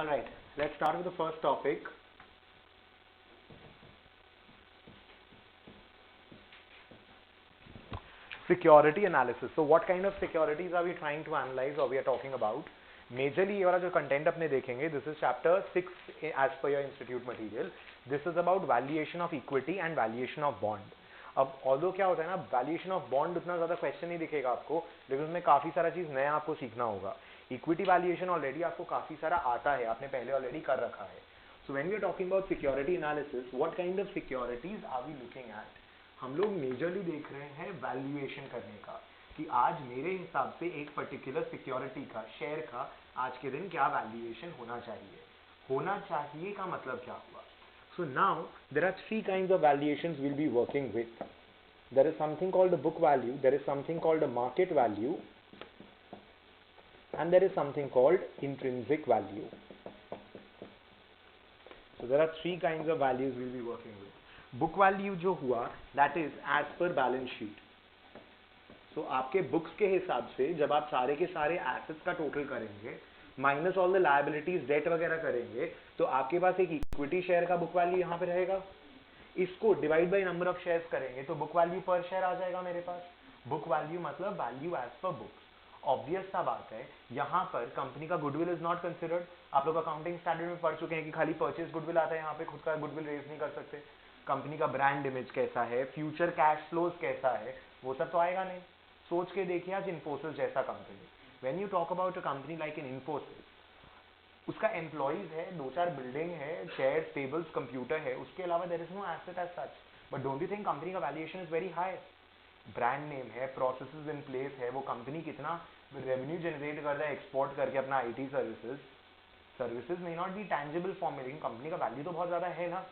All right, let's start with the first topic. Security analysis. So what kind of securities are we trying to analyze or we are talking about? Majorly ये वाला जो content अपने देखेंगे, this is chapter 6 as per your institute material. This is about valuation of equity and valuation of bond. अब although क्या होता है ना, valuation of bond उतना ज़्यादा question नहीं दिखेगा आपको, लेकिन उसमें काफ़ी सारा चीज़ नया आपको सीखना होगा. Equity valuation already आपको काफ़ी सारा आता है, आपने पहले already कर रखा है. So when we are talking about security analysis, what kind of securities are we looking at? हम लोग मेजरली देख रहे हैं वैल्यूएशन करने का कि आज मेरे हिसाब से एक पर्टिकुलर सिक्योरिटी का शेयर का आज के दिन क्या वैल्यूएशन होना चाहिए का मतलब क्या हुआ. So now there are three kinds of valuations will be working with. There is something called the book value, there is something called the market value and there is something called intrinsic value. So there are three kinds of values will be working with. Book value जो हुआ that is as per balance sheet. So आपके books के हिसाब से जब आप सारे के सारे एसेट्स का टोटल करेंगे minus all the liabilities debt वगैरह करेंगे तो आपके पास एक इक्विटी शेयर का बुक वैल्यू यहाँ पे रहेगा. इसको divide by number of shares करेंगे तो बुक वैल्यू पर शेयर आ जाएगा मेरे पास. बुक वैल्यू मतलब value as per books. Obvious सा बात है, यहाँ पर कंपनी का गुडविल इज नॉट कंसिडर्ड. आप लोग अकाउंटिंग स्टैंडर्ड में पढ़ चुके हैं कि खाली परचेज गुडविल आता है, यहाँ पे खुद का गुडविल रेज नहीं कर सकते. कंपनी का ब्रांड इमेज कैसा है, फ्यूचर कैश फ्लोज कैसा है, वो सब तो आएगा नहीं. सोच के देखिए आज इन्फोसिस जैसा company, when you talk about a company like in Infosys, उसका एम्प्लॉइज है, 2-4 बिल्डिंग है, चेयर्स, टेबल्स, कंप्यूटर है, उसके अलावा there is no asset as such. But don't you think company का valuation is very high. Brand name है, processes in place है, वो कंपनी कितना रेवेन्यू जनरेट कर रहा है एक्सपोर्ट करके अपना IT services may not be tangible form में, लेकिन कंपनी का वैल्यू तो बहुत ज्यादा है ना.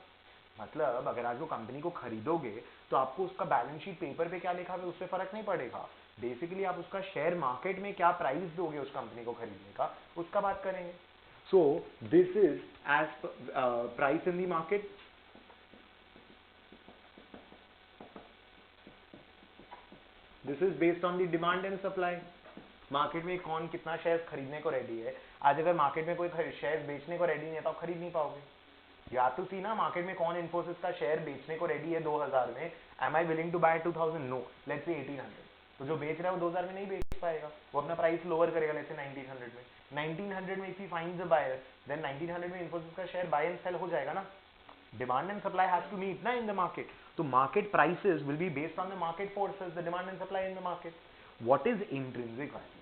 मतलब अगर आज वो कंपनी को खरीदोगे तो आपको उसका बैलेंस शीट पेपर पे क्या लिखा है उससे फर्क नहीं पड़ेगा. बेसिकली आप उसका शेयर मार्केट में क्या प्राइस दोगे उस कंपनी को खरीदने का, उसका बात करेंगे. So this is as price in the market. This is based on the demand and supply. Market में कौन कितना शेयर खरीदने को रेडी है. आज अगर मार्केट में कोई शेयर बेचने को रेडी नहीं है तो आप खरीद नहीं पाओगे. या तो सी ना, मार्केट में कौन इन्फोसिस का शेयर बेचने को रेडी है 2000 में, am I willing to buy 2000, no, let's say 1800. तो जो बेच रहा है वो 2000 में नहीं बेच पाएगा, वो अपना प्राइस लोअर करेगा, लेट्स से 1900 में. 1900 में if he finds a buyer then 1900 में इन्फोसिस का शेयर बाय एंड सेल हो जाएगा ना. Demand and supply has to meet ना इन द मार्केट. तो market prices will be based on the market forces, the demand and supply in the market. What is intrinsic value?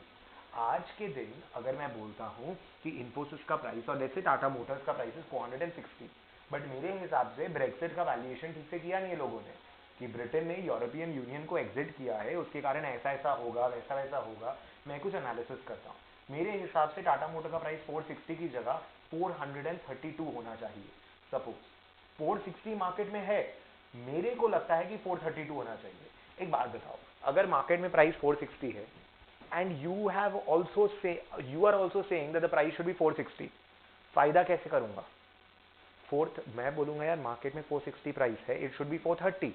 आज के दिन अगर मैं बोलता हूं कि इन्फोसिस का प्राइस और लेट्स से टाटा मोटर्स का प्राइस इज 460, बट मेरे हिसाब से ब्रेक्सिट का वैल्यूएशन ठीक से किया नहीं है लोगों ने कि ब्रिटेन ने यूरोपियन यूनियन को एग्जिट किया है, उसके कारण ऐसा ऐसा होगा, वैसा वैसा होगा. मैं कुछ एनालिसिस करता हूँ. मेरे हिसाब से टाटा मोटर का प्राइस 460 की जगह 432 होना चाहिए. सपोज 460 मार्केट में है, मेरे को लगता है कि 432 होना चाहिए. एक बात बताओ, अगर मार्केट में प्राइस 460 है and you are also saying that the price should be 460, फायदा कैसे करूंगा? मैं बोलूंगा यार मार्केट में 460 प्राइस है, it should be 430.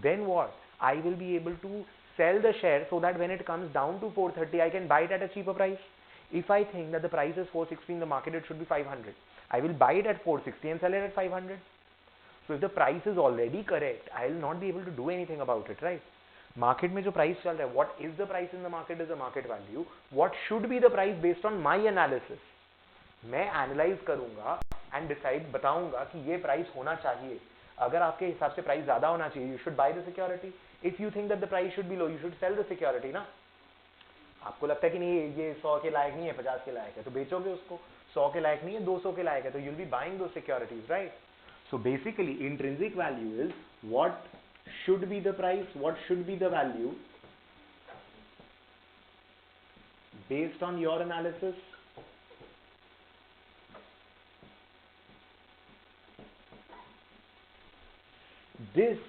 Then what? I will be able to sell the share so that when it comes down to 430 I can buy it at a cheaper price. If I think that the price is 460 in the market, it should be 500, I will buy it at 460 and sell it at 500. So if the price is already correct, I will not be able to do anything about it, right? Market में जो price चल रहा है, what is the price in the market is the market value. What should be the price based on my analysis. मैं analyse करूंगा and decide बताऊंगा कि ये प्राइस होना चाहिए. अगर आपके हिसाब से प्राइस ज्यादा होना चाहिए, you should by the security. If you think that the price should be low, you should sell the security ना. आपको लगता है कि नहीं ये 100 के लायक नहीं है, 50 के लायक है, तो बेचोगे उसको. 100 के लायक नहीं है, 200 के लायक है, तो यू विल बी बाइंग दो securities, right. So basically intrinsic value is what should be the price, what should be the value based on your analysis. This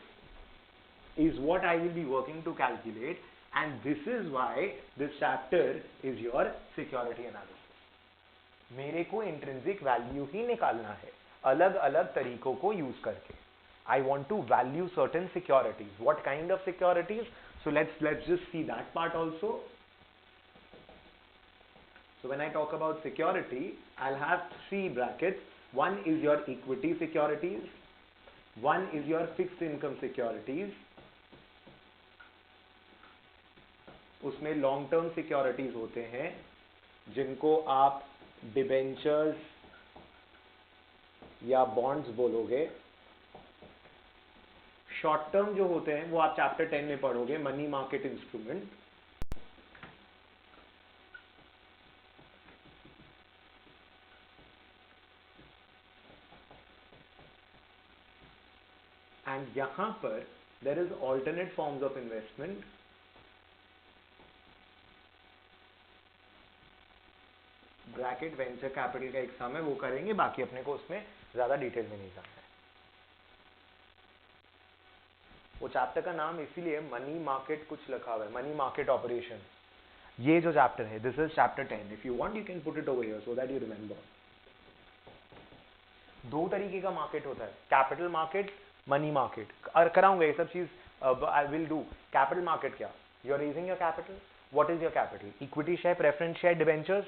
is what I will be working to calculate, and this is why this chapter is your security analysis. मेरे को intrinsic value ही निकालना है अलग अलग तरीकों को use करके. I want to value certain securities. What kind of securities? So let's just see that part also. So when I talk about security, I'll have three brackets. One is your equity securities, one is your fixed income securities, उसमें long term securities होते हैं जिनको आप debentures या bonds बोलोगे। Short term जो होते हैं वो आप चैप्टर 10 में पढ़ोगे, मनी मार्केट इंस्ट्रूमेंट। एंड यहां पर there is alternate forms of investment, bracket venture capital का एग्जाम है वो करेंगे, बाकी अपने को उसमें ज्यादा डिटेल में नहीं जाना है। वो चैप्टर का नाम इसीलिए मनी मार्केट कुछ लिखा हुआ है, मनी मार्केट ऑपरेशन। ये जो चैप्टर है, this is chapter 10। If you want you can put it over here so that you remember. दो तरीके का मार्केट होता है, कैपिटल मार्केट, मनी मार्केट। और कराऊंगा ये सब चीज, I will do. Capital market क्या, you are raising your capital. What is your capital? Equity share, preference share, debentures,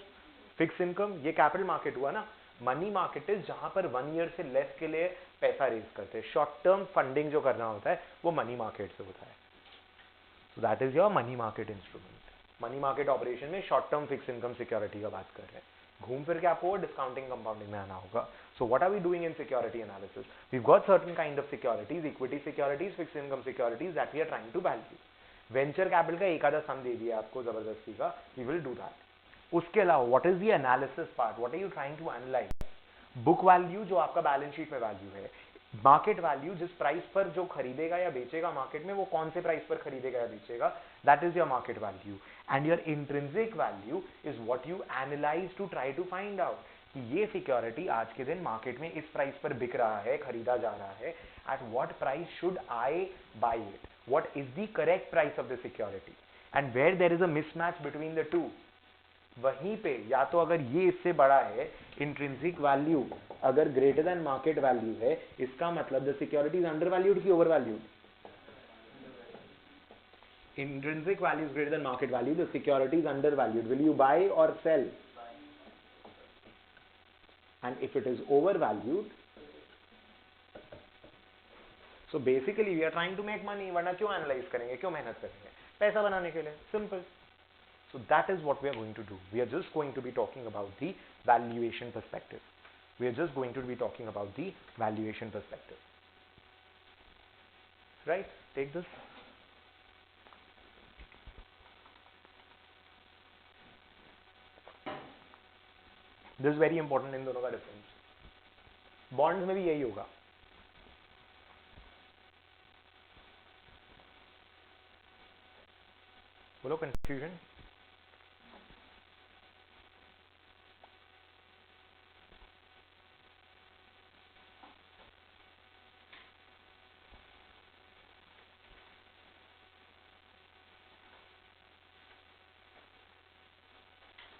fix income, ये कैपिटल मार्केट हुआ ना। मनी मार्केट इज जहां पर 1 ईयर से लेस के लिए पैसा रेज करते हैं, शॉर्ट टर्म फंडिंग जो करना होता है वो मनी मार्केट से होता है। So that is your money market instrument. Money market operation में short term fix income security का बात कर रहे हैं। घूम फिर के आपको डिस्काउंटिंग कंपाउंडिंग में आना होगा। So what are we doing in security analysis? We got certain kind of securities, equity securities, fix income securities that we are trying to value. Venture capital का एक आधा सम दे दिया आपको जबरदस्ती का, वी विल डू दैट। उसके अलावा what is the analysis part, what are you trying to analyse? Book value जो आपका बैलेंस शीट में वैल्यू है, मार्केट वैल्यू जिस प्राइस पर जो खरीदेगा या बेचेगा मार्केट में, वो कौन से प्राइस पर खरीदेगा या बेचेगा, that is your market value. And your intrinsic value is what you analyse to try to find out कि ये सिक्योरिटी आज के दिन मार्केट में इस प्राइस पर बिक रहा है, खरीदा जा रहा है, at what price should I buy it, what is the correct price of the security, and where there is a mismatch between the two, वहीं पे या तो अगर ये इससे बड़ा है, इंट्रिंसिक वैल्यू अगर ग्रेटर देन मार्केट वैल्यू है, इसका मतलब the security is under valued की over valued? Intrinsic value is greater than market value, the security is undervalued. Will you buy or sell? And if it is overvalued, so basically we are trying to make money. वरना क्यों analyze करेंगे, क्यों मेहनत करेंगे? पैसा बनाने के लिए, simple. So that is what we are going to do. We are just going to be talking about the valuation perspective. We are just going to be talking about the valuation perspective. Right? Take this. This very important, इन दोनों का difference. Bonds में भी यही होगा। बोलो confusion?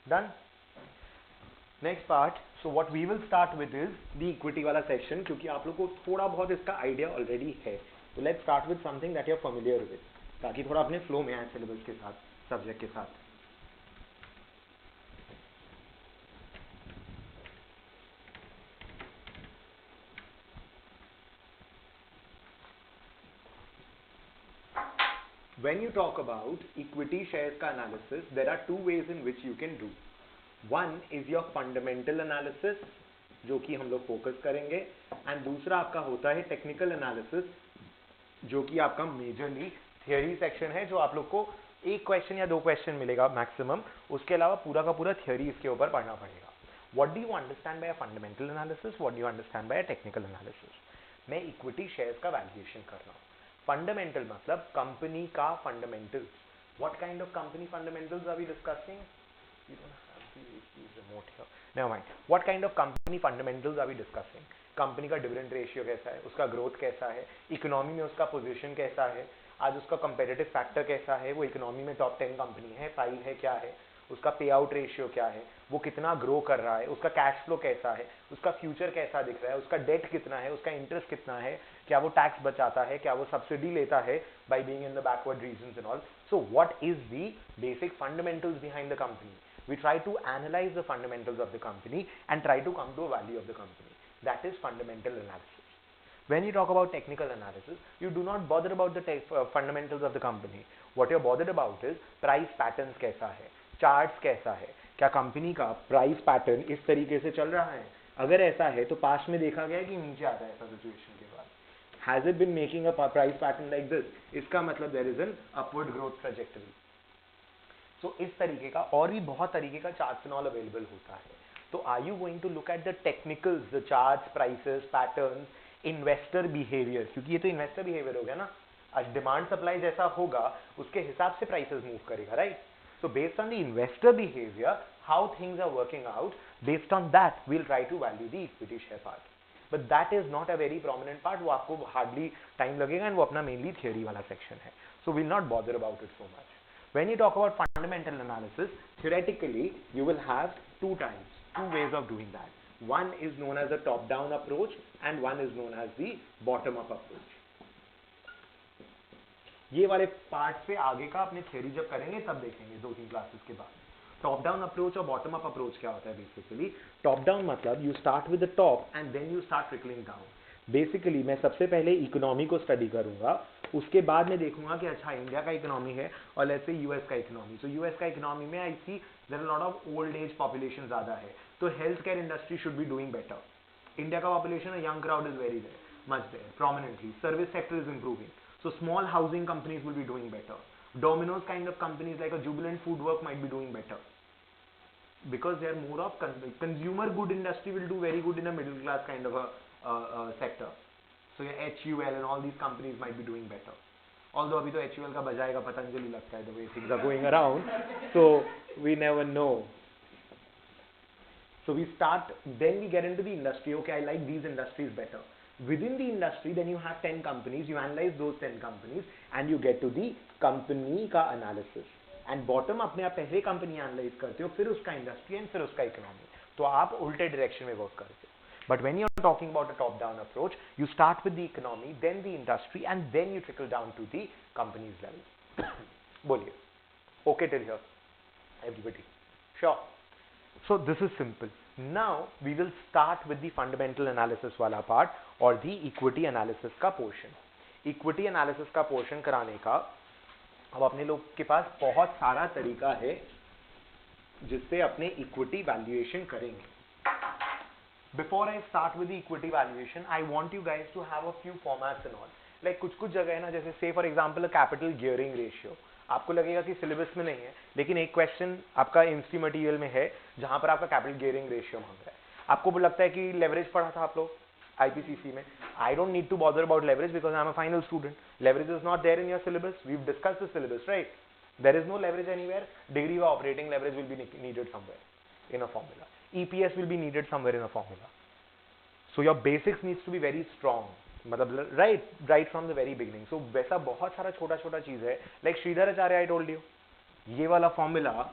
Done. Next part, so what we will start with is the equity वाला section, क्योंकि आप लोग को थोड़ा बहुत इसका आइडिया ऑलरेडी है। तो let's start with something that you are familiar with, ताकि थोड़ा अपने फ्लो में आए सिलेबस के साथ, सब्जेक्ट के साथ। When you talk about equity shares का analysis, there are two ways in which you can do. One is your fundamental analysis, जो कि हम लोग फोकस करेंगे, एंड दूसरा आपका होता है टेक्निकल एनालिसिस, जो कि आपका मेजरली थियोरी सेक्शन है, जो आप लोग को एक क्वेश्चन या 2 क्वेश्चन मिलेगा मैक्सिमम, उसके अलावा पूरा का पूरा थियोरी इसके ऊपर पढ़ना पड़ेगा। What do you understand by a fundamental analysis, what do you understand by a technical analysis? मैं इक्विटी शेयर्स का वैल्यूएशन कर रहा हूँ। फंडामेंटल मतलब कंपनी का fundamentals. What kind of company fundamentals are we discussing? You don't have the remote here, never mind. What kind of company fundamentals are we discussing? Company का dividend ratio कैसा है, उसका growth कैसा है, economy में उसका position कैसा है, आज उसका कंपेटिटिव फैक्टर कैसा है, वो इकोनॉमी में टॉप 10 कंपनी है, 5 है, क्या है, उसका पे आउट रेशियो क्या है, वो कितना ग्रो कर रहा है, उसका कैश फ्लो कैसा है, उसका फ्यूचर कैसा दिख रहा है, उसका डेट कितना है, उसका इंटरेस्ट कितना है, क्या वो टैक्स बचाता है, क्या वो सब्सिडी लेता है by being in the backward regions and all. So what is the basic fundamentals behind the company, We try to analyze the fundamentals of the company and try to come to a value of the company. That is fundamental analysis. When you talk about technical analysis, you do not bother about the fundamentals of the company. What you're bothered about is price patterns कैसा है, charts कैसा है, क्या company का price pattern इस तरीके से चल रहा है. अगर ऐसा है तो पास्ट में देखा गया है कि नीचे आता है ऐसा सिचुएशन के बाद. Has it been making a price pattern like this? इसका मतलब there is an upward growth trajectory. So इस तरीके का और भी बहुत तरीके का charts and all available होता है. तो are you going to look at the technicals, the charts, prices, patterns, investor behavior? क्योंकि ये तो investor behavior हो गया ना. आज डिमांड सप्लाई जैसा होगा उसके हिसाब से प्राइसेस मूव करेगा, right? So based on the investor behavior, how things are working out, based on that we'll try to value the equity share part. But that is not a very prominent part. वो आपको hardly time लगेगा and वो अपना mainly theory वाला section है. So we'll not bother about it so much. When you talk about fundamental analysis, theoretically you will have two ways of doing that. One is known as the top-down approach and one is known as the bottom-up approach. ये वाले part पे आगे का अपने theory जब करेंगे तब देखेंगे 2-3 क्लासेस के बाद. टॉप डाउन अप्रोच और बॉटम अप अप्रोच क्या होता है बेसिकली? टॉप डाउन मतलब you start with the top and then you start trickling down. Basically मैं सबसे पहले इकोनॉमी को स्टडी करूंगा, उसके बाद में देखूंगा कि अच्छा इंडिया का इकोनॉमी है और लेट्स से यूएस का इकोनॉमी. सो यूएस का इकोनॉमी में I see there are lot of old age population ज्यादा है, तो health care industry should be doing better. India का population young crowd is very there, much there, prominently. Service sector is improving. So small housing companies will be doing better. Domino's kind of companies like a Jubilant Foodwork might be doing better. Because they are more of consumer good industry will do very good in a middle class kind of a sector. So your HUL and all these companies might be doing better. Although अभी तो HUL का बजाएगा पतंजलि लगता है the way things are going around. So we never know. So we start, then we get into the industry. Okay, I like these industries better. Within the industry, then you have 10 companies, you analyze those 10 companies and you get to the company का analysis. And bottom up में आप पहले company analyze करते हो, फिर उसका industry and फिर उसका economy. तो आप उल्टे direction में work करते हो. But when you're talking about a top-down approach, you start with the economy, then the industry and then you trickle down to the company's level. बोलिए. Okay till here, everybody. Sure. So this is simple. Now we will start with the fundamental analysis वाला part और the equity analysis का portion. Equity analysis का portion कराने का अब अपने लोग के पास बहुत सारा तरीका है जिससे अपने equity valuation करेंगे. Before I start with the equity valuation, I want you guys to have a few formats and all. Like कुछ जगह है ना, जैसे say for example a capital gearing ratio. आपको लगेगा कि सिलेबस में नहीं है, लेकिन एक क्वेश्चन आपका इंस्टी मटेरियल में है जहां पर आपका कैपिटल गियरिंग रेशियो मांग रहा है. आपको लगता है कि लेवरेज पढ़ा था आप लोग आईपीसीसी में. I don't need to bother about leverage because I am a final student. Leverage is not there in your syllabus. We have discussed the syllabus, right? There is no leverage anywhere. Degree of operating leverage will be needed somewhere in a formula. EPS will be needed somewhere in a formula. So your basics needs to be very strong, मतलब right from the very beginning. So वैसा बहुत सारा छोटा छोटा चीज है. Like Shridhar Acharya, I told you, ये वाला फॉर्मूला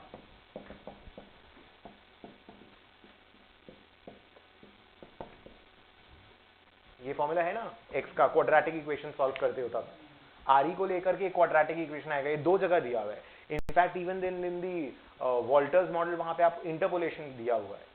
ये फॉर्मूला है ना एक्स का, क्वाड्रेटिक इक्वेशन सॉल्व करते हो तब आर ई को लेकर के क्वाड्रेटिक इक्वेशन आएगा. ये दो जगह दिया हुआ है. In fact even in the Walter's model वहां पे आप इंटरपोलेशन दिया हुआ है,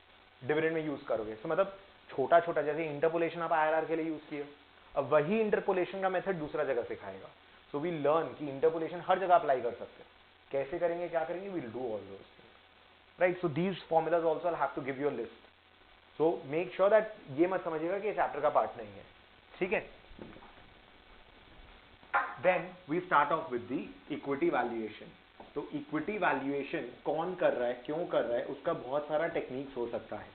डिविडेंड में यूज करोगे. तो मतलब छोटा छोटा, जैसे इंटरपोलेशन आप आईआरआर के लिए यूज किए, अब वही इंटरपोलेशन का मेथड दूसरा जगह सिखाएगा. सो वी लर्न कि इंटरपोलेशन हर जगह अप्लाई कर सकते हैं. कैसे करेंगे, क्या करेंगे, we'll do all those things, right? So these formulas also I have to give you a list. So make sure that ये मत समझिएगा कि ये चैप्टर का पार्ट नहीं है, ठीक है? Then we start off with the equity valuation. तो इक्विटी वैल्यूएशन कौन कर रहा है, क्यों कर रहा है, उसका बहुत सारा टेक्निक्स हो सकता है.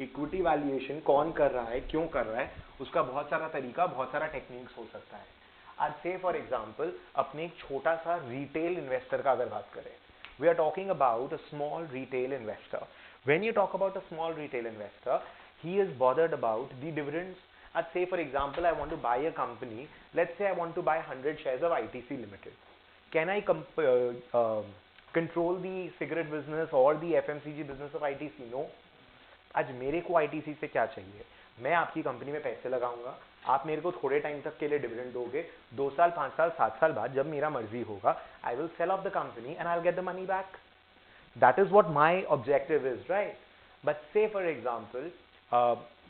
इक्विटी वैल्यूएशन कौन कर रहा है, क्यों कर रहा है, उसका बहुत सारा तरीका, बहुत सारा टेक्निक्स हो सकता है. आज से फॉर एग्जांपल अपने एक छोटा सा रिटेल इन्वेस्टर का अगर बात करें, we are talking about a small retail investor. When you talk about a small retail investor, he is bothered about the dividends. आज से for example I want to buy a company, let's say I want to buy 100 shares of ITC limited. Can I control the cigarette business और the FMCG business of ITC? No. आज मेरे को ITC से क्या चाहिए? मैं आपकी company में पैसे लगाऊंगा, आप मेरे को थोड़े टाइम तक के लिए डिविडेंड दोगे, 2 साल 5 साल 7 साल बाद जब मेरा मर्जी होगा, I will sell off the company and I will get the money back. That is what my objective is, right? But say for example,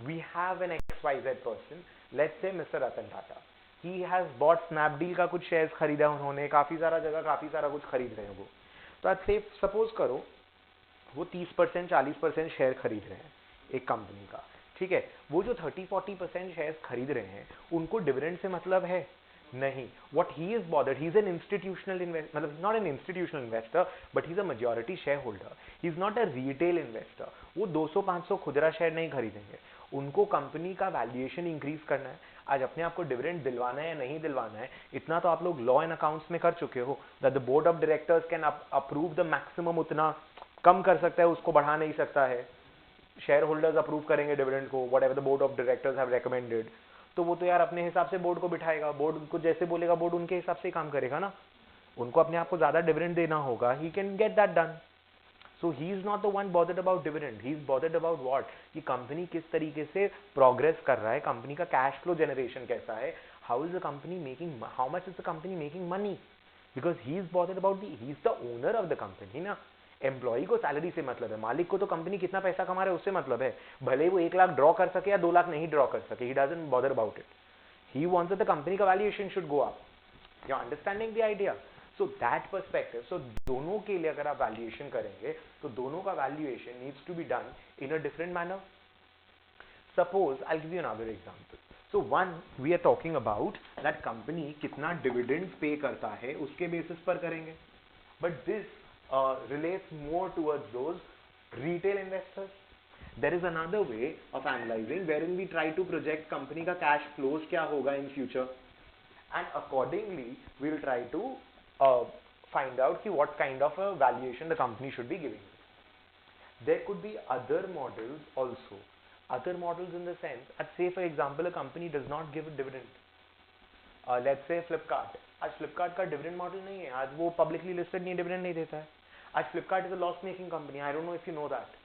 we have an XYZ person, let's say Mr. Ratan Tata. He has bought Snapdeal का कुछ shares खरीदा उन्होंने, काफी सारा जगह काफी सारा कुछ खरीद रहे हैं वो. तो आज से सपोज करो वो 30% 40% शेयर खरीद रहे हैं एक कंपनी का, ठीक है. वो जो 30-40% शेयर खरीद रहे हैं उनको डिविडेंड से मतलब है नहीं. What he is bothered, he is an institutional investor, मतलब not an institutional investor, but he is a majority shareholder. He is not a retail investor. वो 200-500 खुदरा शेयर नहीं खरीदेंगे. उनको कंपनी का वैल्यूएशन इंक्रीज करना है. आज अपने आप को डिविडेंड दिलवाना है या नहीं दिलवाना है, इतना तो आप लोग लॉ एंड अकाउंट्स में कर चुके हो. That the board of directors can approve the maximum, उतना कम कर सकता है, उसको बढ़ा नहीं सकता है. शेयर होल्डर्स अप्रूव करेंगे डिविडेंड को, whatever the board of directors have recommended. तो वो तो यार अपने हिसाब से बोर्ड को बिठाएगा, बोर्ड को जैसे बोलेगा बोर्ड उनके हिसाब से काम करेगा ना. उनको अपने आप को ज्यादा डिविडेंड देना होगा, he can get that done. So he is not the one bothered about dividend, he is bothered about what, कि कंपनी किस तरीके से प्रोग्रेस कर रहा है, कंपनी का कैश फ्लो जनरेशन कैसा है, how is the company making, how much is the company making money. Because he is bothered about he is the owner of the company ना. एम्प्लॉई को सैलरी से मतलब है, मालिक को तो कंपनी कितना पैसा कमा रहा है उससे मतलब है. भले वो 1 लाख ड्रॉ कर सके या 2 लाख नहीं ड्रॉ कर सके, he doesn't bother about it. He wants that the company का valuation should go up. You're understanding the idea? So that perspective, so दोनों के लिए अगर आप valuation करेंगे तो दोनों का valuation needs to be done in a different manner. Suppose I'll give you another example. So one we are talking about that company कितना dividends pay करता है उसके basis पर करेंगे. But this relates more towards those retail investors. There is another way of analyzing wherein we try to project company का cash flows क्या होगा in future, and accordingly we will try to find out कि what kind of a valuation the company should be giving. There could be other models also. Other models in the sense, let's say for example a company does not give a dividend. Let's say Flipkart. आज Flipkart का dividend model नहीं है, आज वो publicly listed नहीं, dividend नहीं देता है. आज Flipkart is a loss making company. I don't know if you know that.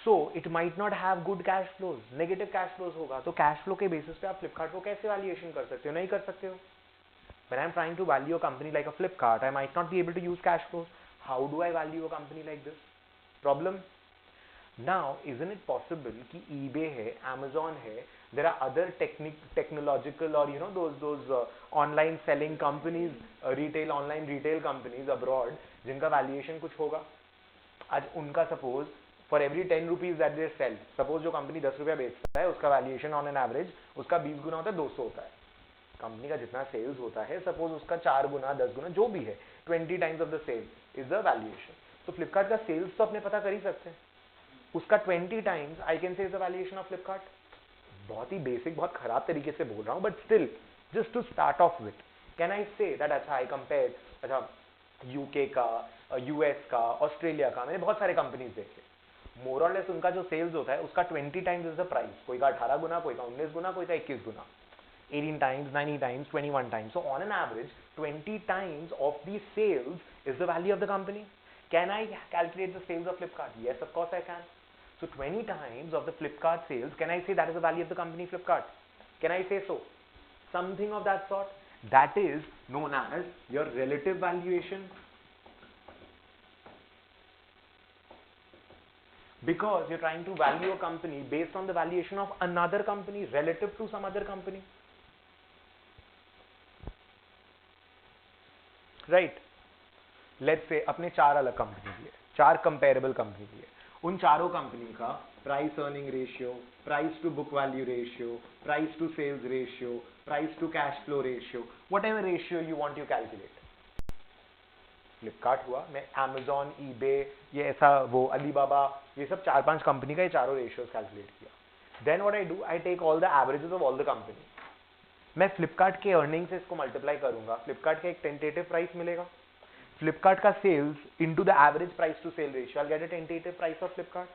So it might not have good cash flows, negative cash flows होगा. तो cash flow के basis पे आप Flipkart को कैसे valuation कर सकते हो? नहीं कर सकते हो. When I'm trying to value a company like a Flipkart, I might not be able to use cash flows. How do I value a company like this? Problem. Now, isn't it possible कि eBay है, Amazon है, there are other technological or you know those online selling companies, online retail companies abroad, जिनका valuation कुछ होगा. आज उनका suppose for every 10 rupees that they sell, suppose जो company 10 रुपया बेचता है उसका वैल्यूएशन ऑन एन एवरेज उसका 20 गुना होता है, 200 होता है. कंपनी का जितना सेल्स होता है सपोज उसका 4 गुना 10 गुना जो भी है 20 times of the sales is the valuation. तो फ्लिपकार्ट का सेल्स तो अपने पता कर ही सकते हैं, उसका 20 times I can say is the valuation of Flipkart. बहुत ही बेसिक बहुत खराब तरीके से बोल रहा हूँ but still just to start off with can I say that. अच्छा आई कंपेयर, अच्छा यूके का, यूएस का, ऑस्ट्रेलिया का, मैंने बहुत सारे कंपनीज देखे. मोर और लेस उनका जो सेल्स होता है उसका 20 टाइम्स इज द प्राइस. कोई का 18 गुना, कोई का 19 गुना, कोई का 21 गुना, 18 times, 19 times, 21 times. So on an average 20 times of the sales is the value of the company. Can I calculate the sales of Flipkart? Yes of course I can. So 20 times of the Flipkart sales, can I say that is the value of the company Flipkart? Can I say so? Something of that sort. That is known as your relative valuation. Because you're trying to value a company based on the valuation of another company relative to some other company. Right? Let's say अपने 4 अलग company लिए, 4 comparable company लिए. उन चारों company का price earning ratio, price to book value ratio, price to sales ratio, price to cash flow ratio, whatever ratio you want you calculate. Flipkart हुआ, मैं Amazon, eBay, ये ऐसा वो अलीबाबा, ये सब 4-5 कंपनी का ये चारों रेशियोज कैलकुलेट किया. Then what I do, I take all the averages of all the company. मैं फ्लिपकार्ट के अर्निंग से इसको मल्टीप्लाई करूंगा, फ्लिपकार्ट का एक टेंटेटिव प्राइस मिलेगा, फ्लिपकार्ट का sales into the average price to sale ratio, I get a tentative price of Flipkart.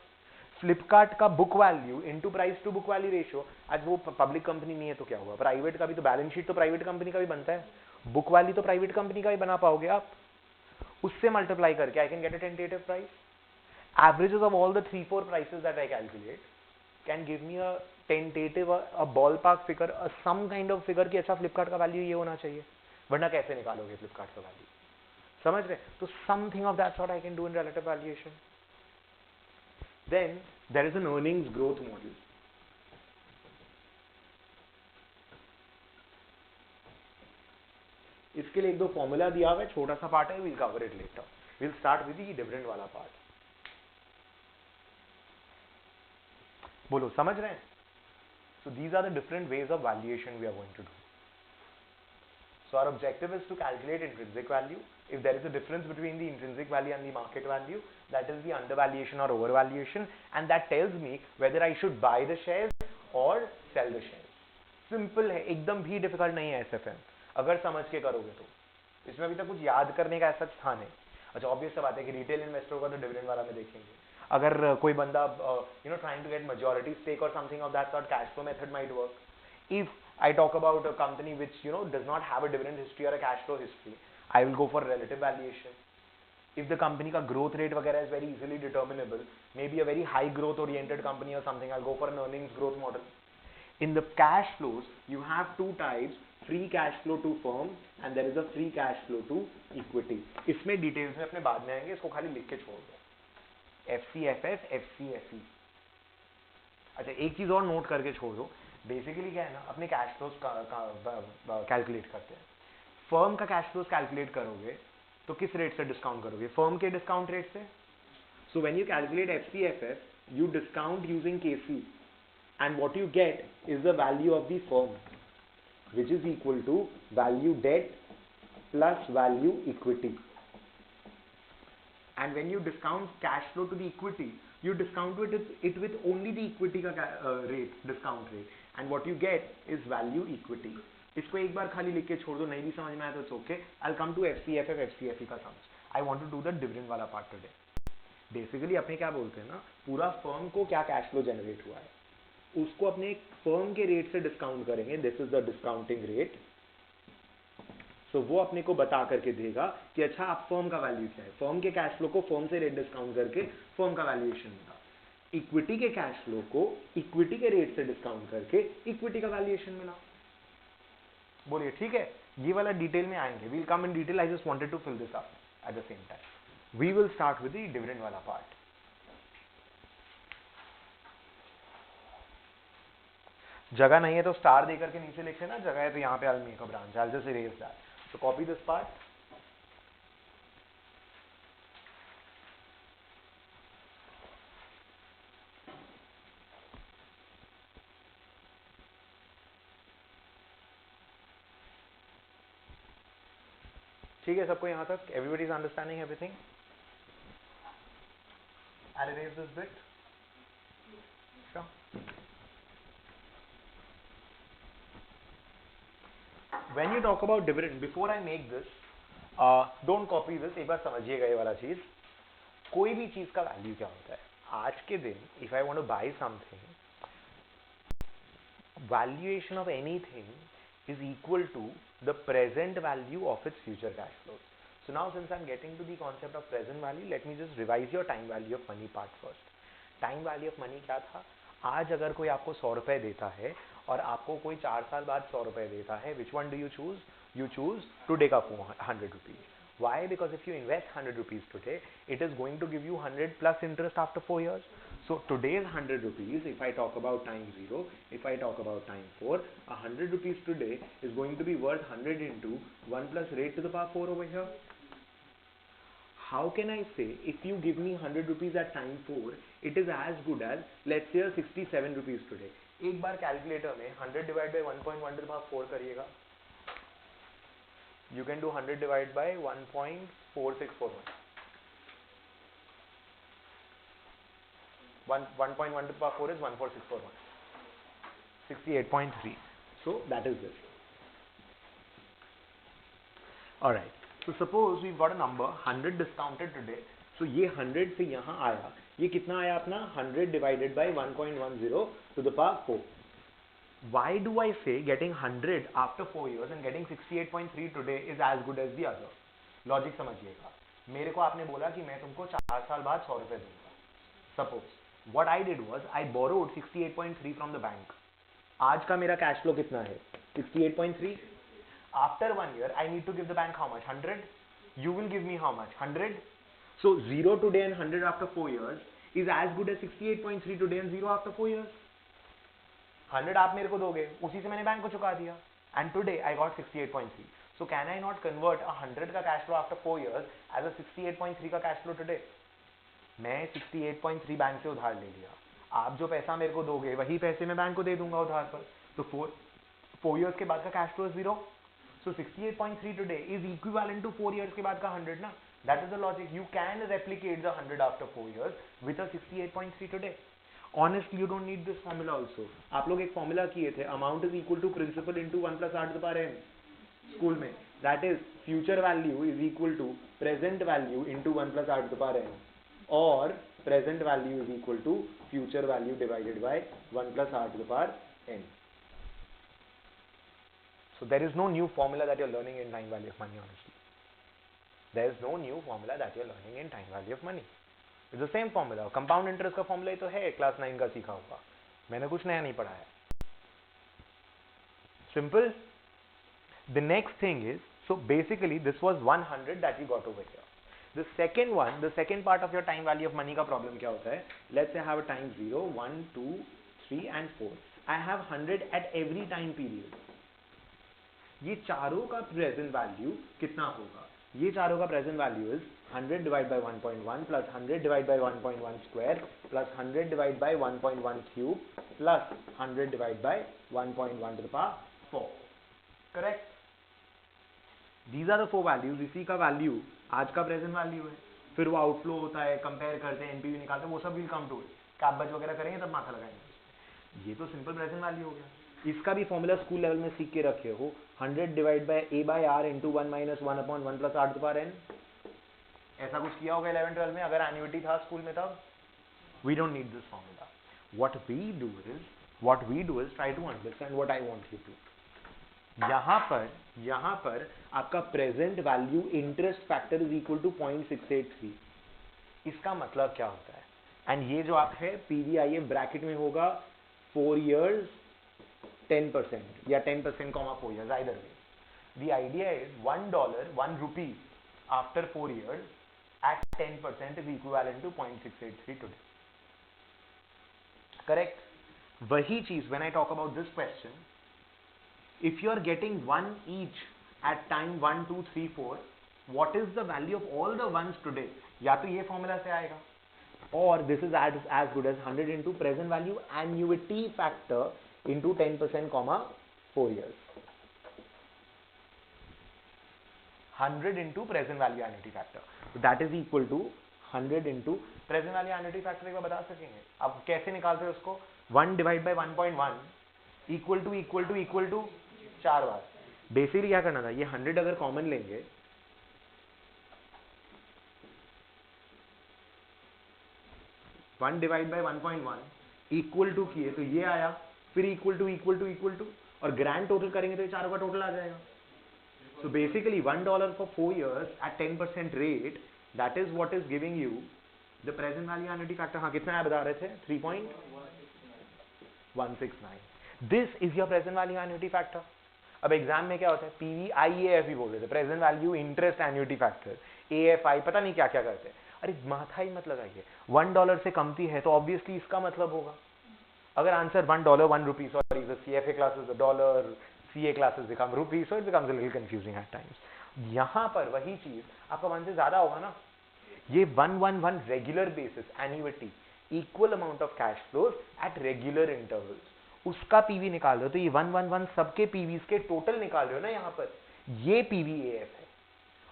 Flipkart का book value into price to book value ratio. आज वो पब्लिक कंपनी नहीं है तो क्या हुआ, प्राइवेट का भी तो बैलेंस शीट तो प्राइवेट कंपनी का भी बनता है, बुक वैल्यू तो प्राइवेट कंपनी का भी बना पाओगे आप. उससे मल्टीप्लाई करके I can get a tentative price. Averages of all the 3-4 prices that I calculate can give me a tentative, a ballpark figure, some kind of figure कि अच्छा फ्लिपकार्ट का वैल्यू ये होना चाहिए. वरना कैसे निकालोगे फ्लिपकार्ट का वैल्यू? समझ रहे? तो something of that sort I can do in relative valuation. Then there is an earnings growth model. इसके लिए एक दो फॉर्मूला दिया हुआ है, छोटा सा पार्ट है, we'll cover it later. We'll start with the dividend वाला पार्ट. बोलो समझ रहे हैं? So these are the different ways of valuation we are going to do. So our objective is to calculate intrinsic value. If there is a difference between the intrinsic value and the market value, that is the undervaluation or overvaluation, and that tells me whether I should buy the shares or sell the shares. Simple है, एकदम भी difficult नहीं है SFM. अगर समझ के करोगे तो इसमें अभी तक कुछ याद करने का ऐसा स्थान है. अच्छा, ऑब्वियस सा बात है कि रिटेल इन्वेस्टर का तो डिविडेंड वाला में देखेंगे. अगर कोई बंदा trying to get majority stake or something of that sort, cash flow method might work. If I talk about a company which does not have a dividend history or a cash flow history, I will go for relative valuation. If the company का growth rate वगैरह is very easily determinable, maybe a very high growth oriented company or something, I'll go for an earnings growth model. In the cash flows, you have two types, free cash flow to firm and there is a free cash flow to equity. इसमें details में अपने बाद में आएंगे, इसको खाली लिख के छोड़ दो. FCFS, FCFE. अच्छा, एक चीज और नोट करके छोड़ दो. बेसिकली क्या है ना, अपने कैश फ्लोज कैलकुलेट करते हैं. फर्म का कैश फ्लोज कैलकुलेट करोगे तो किस रेट से डिस्काउंट करोगे? फर्म के डिस्काउंट रेट से. So when you calculate FCFS, you discount using KC and what you get is the value of the firm, which is equal to value debt plus value equity. And when you discount cash flow to the equity, you discount it with only the equity का rate, discount rate, and what you get is value equity. इसको एक बार खाली लिख के छोड़ दो, नहीं भी समझ में आया तो it's okay. I'll come to FCFF, FCFE का sums. I want to do the dividend वाला part today. Basically अपने क्या बोलते हैं ना, पूरा फर्म को क्या कैश फ्लो जनरेट हुआ है, उसको अपने फर्म के रेट से डिस्काउंट करेंगे. This is the discounting rate. So वो अपने को बता करके देगा कि अच्छा आप फर्म का वैल्यू क्या है. फर्म के कैश फ्लो को फर्म से रेट डिस्काउंट करके फर्म का वैल्यूएशन मिला. इक्विटी के कैश फ्लो को इक्विटी के रेट से डिस्काउंट करके इक्विटी का वैल्यूएशन मिला. बोलिए ठीक है? ये वाला डिटेल में आएंगे. We'll come in detail. I just wanted to fill this up at the same time. We will start with the dividend वाला पार्ट. जगह नहीं है तो स्टार देकर के नीचे लिखे ना, जगह है तो यहाँ पे I'll make a branch. I'll just erase that. So copy this part. ठीक है सबको यहाँ तक? Everybody is understanding everything? I'll erase this bit. Sure. When you talk about dividend, before I make this, don't copy this. एक बार समझिएगा ये वाला चीज. कोई भी चीज का वैल्यू क्या होता है आज के दिन? If I want to buy something, valuation of anything is equal to the present value of its future cash flows. So now since I'm getting to the concept of present value, let me just revise your time value of money part first. Time value of money क्या था? आज अगर कोई आपको 100 रुपए देता है और आपको कोई 4 साल बाद 100 रुपए देता है, which one do you choose? You choose to take up 100 rupees. Why? Because if you invest 100 rupees today, it is going to give you 100 plus interest after 4 years. So today's 100 rupees, if I talk about time 0, if I talk about time 4, 100 rupees today is going to be worth 100 into 1 plus rate to the power 4 over here. How can I say if you give me 100 rupees at time 4, it is as good as let's say 67 rupees today. एक बार calculator में 100 divide by 1.1 to the power 4 करिएगा. You can do 100 divided by 1.4641. 1.1 to the power 4 is 14641. 68.3. So that is this. Alright. So suppose we've got a number 100 discounted today. So ये 100 से यहाँ आया. ये कितना आया अपना? 100 divided by 1.10 to the power 4. Why do I say getting 100 after 4 years and getting 68.3 today is as good as the other? Logic समझिएगा. मेरे को आपने बोला कि मैं तुमको 4 साल बाद 100 रुपए दूंगा. Suppose what I did was I borrowed 68.3 from the bank. आज का मेरा कैश फ्लो कितना है? 68.3. After 1 year I need to give the bank how much? 100. you will give me how much? 100. So 0 today and 100 after 4 years is as good as 68.3 today and 0 after 4 years. 100 आप मेरे को दोगे, उसी से मैंने bank को चुका दिया, and today I got 68.3. So can I not convert a 100 का cash flow after 4 years as a 68.3 का cash flow today? मैं 68.3 बैंक से उधार ले लिया, आप जो पैसा मेरे को दोगे वही पैसे मैं बैंक को दे दूंगा उधार पर, तो 4 years के बाद का cash flow is 0. So 68.3 today is equivalent to 4 years के बाद का 100 ना. That is the logic. You can replicate the 100 after 4 years with a 68.3 today. Honestly, you don't need this formula also. आप लोग एक formula किए थे, amount is equal to principal into 1 plus r to the power n, school में. That is future value is equal to present value into 1 plus r to the power n, or present value is equal to future value divided by 1 plus r to the power n. So there is no new formula that you're learning in time value of money, honestly. There is no new formula that you're learning in time value of money. It's the same formula. Compound interest का formula ही तो है, class 9 का सीखा हुआ. मैंने कुछ नया नहीं पढ़ा है. Simple. The next thing is, so basically this was 100 that we got over here. The second one, the second part of your time value of money का problem क्या होता है? Let's say I have a time 0, 1, 2, 3 and 4. I have 100 at every time period. ये चारों का present value कितना होगा? ये चारों का present value is 100 divide by 1.1 plus 100 divide by 1.1 square plus 100 divide by 1.1 cube plus 100 divide by 1.1 to the power 4. Correct? These are the 4 values. इसी का वैल्यू आज का प्रेजेंट वैल्यू है. फिर वो आउटफ्लो होता है, कंपेयर करते हैं, एनपीवी निकालते हैं, वो सब will come to it. Cap वगैरह करेंगे तब माथा लगाएंगे. ये तो सिंपल प्रेजेंट वैल्यू हो गया. इसका भी फॉर्मूला स्कूल लेवल में सीख के रखे हो, 100 divide by a by r into 1 minus 1 upon 1 plus r to the power n. ऐसा कुछ किया होगा 11-12 में अगर एन्युटी था स्कूल में तब. We don't need this formula. What we do is try to understand what I want you to. यहाँ पर आपका present value interest factor is equal to 0.683. इसका मतलब क्या होता है? एंड ये जो आप है पीवीआईएफ ब्रैकेट में होगा 4 years 10% या 10% comma 4 years, either way. The idea is $1, 1 rupee after 4 years at 10% is equivalent to 0.683 today. Correct? वही चीज when I talk about this question, if you are getting 1 each at time 1, 2, 3, 4, what is the value of all the ones today? या तो ये formula से आएगा, or this is as good as 100 into present value annuity factor into 10% comma 4 years. 100 into present value annuity factor. So that is equal to 100 into present value annuity factor. एक बार बता सकेंगे अब कैसे निकालते हैं उसको? 1 डिवाइड बाय 1.1 इक्वल टू 4 बार. Basically क्या करना था, ये 100 अगर कॉमन लेंगे, one divide by 1.1 equal to किए तो ये आया, फिर इक्वल टू और ग्रैंड टोटल करेंगे तो ये चारों का टोटल आ जाएगा. So basically $1 for 4 years at 10% rate, that is what is giving you the present value annuity factor. हाँ, कितना है बता रहे थे? 3.169. This is your present value annuity factor. अब एग्जाम में क्या होता है, पीवीआईएएफ भी बोल रहे थे, present value interest annuity factor, AFI, पता नहीं क्या क्या करते हैं. अरे माथा ही मत लगाइए. $1 से कमती है तो ऑब्वियसली इसका मतलब होगा, अगर answer $1, 1 rupee, sorry, the CFA classes the dollar, CA classes become rupees, so it becomes a little confusing at times. यहाँ पर वही चीज आपका 1 से ज्यादा होगा ना. ये 111 regular basis annuity, equal amount of cash flows at regular intervals, उसका पीवी निकाल रहे हो तो ये 111 सबके पीवीज के टोटल निकाल रहे हो ना. यहाँ पर ये पीवीएएफ है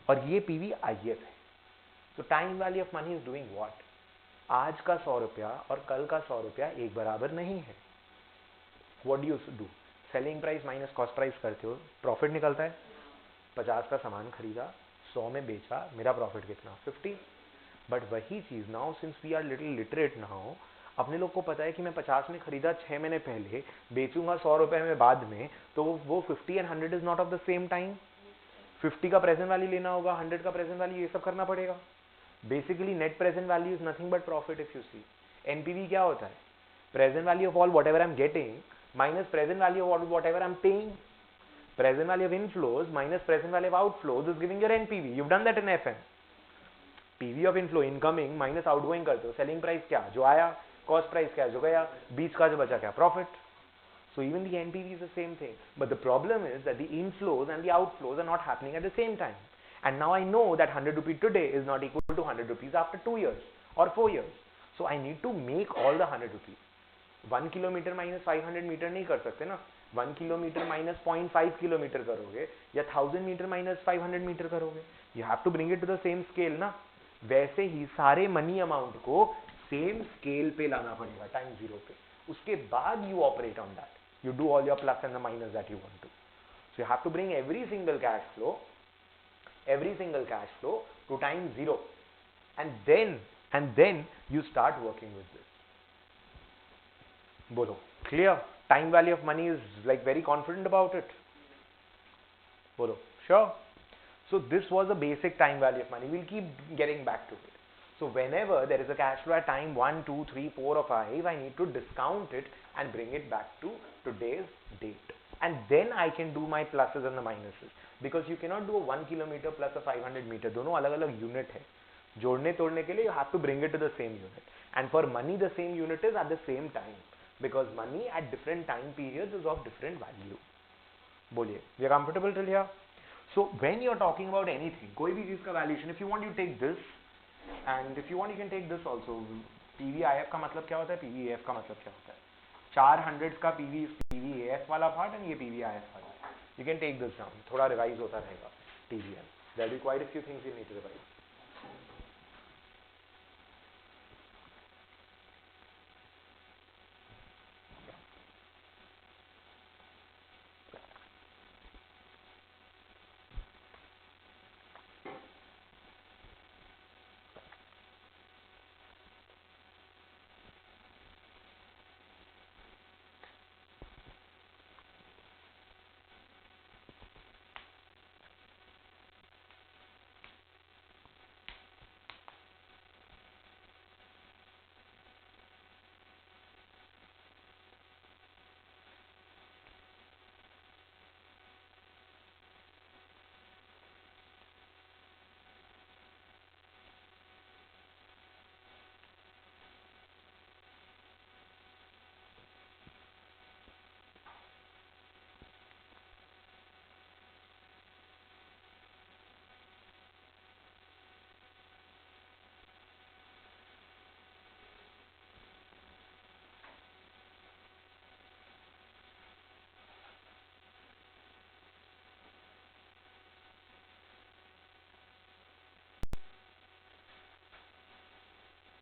और ये पीवीआईएफ है. तो time value of money is doing what? आज का 100 रुपया और कल का 100 रुपया एक बराबर नहीं है. What do you do? Selling price minus cost price करते हो, प्रॉफिट निकलता है. 50 का सामान खरीदा, 100 में बेचा, मेरा प्रॉफिट कितना? 50. बट वही चीज now since we are little literate now, अपने लोग को पता है कि मैं 50 में खरीदा 6 महीने पहले, बेचूंगा 100 रुपए में बाद में, तो वो 50 and 100 is not of the same time. 50 का प्रेजेंट वैल्यू लेना होगा, 100 का प्रेजेंट वैल्यू, ये सब करना पड़ेगा. Basically net present value is nothing but profit. If you see NPV क्या होता है? Present value of all whatever I am getting minus present value of whatever I am paying. Present value of inflows minus present value of outflows is giving your NPV. You've done that in FM. PV of inflow incoming minus outgoing करते हो. Selling price क्या जो आया, cost price क्या जो गया, बीच का जो बचा क्या profit. So even the NPV is the same thing. But the problem is that the inflows and the outflows are not happening at the same time. And now I know that 100 rupees today is not equal to 100 rupees after 2 years or 4 years. So I need to make all the 100 rupees. 1 kilometer minus 500 meter नहीं कर सकते ना. 1 kilometer minus 0.5 kilometer करोगे या 1000 meter minus 500 meter करोगे. You have to bring it to the same scale ना. वैसे ही सारे मनी अमाउंट को सेम स्केल पे लाना पड़ेगा टाइम जीरो पे. उसके बाद you operate on that. You do all your plus and the minus that you want to. So you have to bring every single cash flow to time zero, and then you start working with this. Bolo, clear? Time value of money is like very confident about it. Bolo, sure. So this was a basic time value of money. We'll keep getting back to it. So whenever there is a cash flow at time 1, 2, 3, 4 or 5, I need to discount it and bring it back to today's date. And then I can do my pluses and the minuses. Because you cannot do a 1 kilometer plus a 500 meter. दोनों अलग-अलग unit है. जोड़ने तोड़ने के लिए you have to bring it to the same unit. And for money the same unit is at the same time. Because money at different time periods is of different value. बोलिए, we are comfortable till here? So when you are talking about anything, कोई भी चीज का valuation, if you want you take this, and if you want you can take this also. PVIF का मतलब क्या होता है, PVAF का मतलब क्या होता है. 400 का PVAF वाला पार्ट एंड ये PVIF वाला. You can take this down. थोड़ा रिवाइज होता रहेगा TVL. There will be quite a few things you need to revise.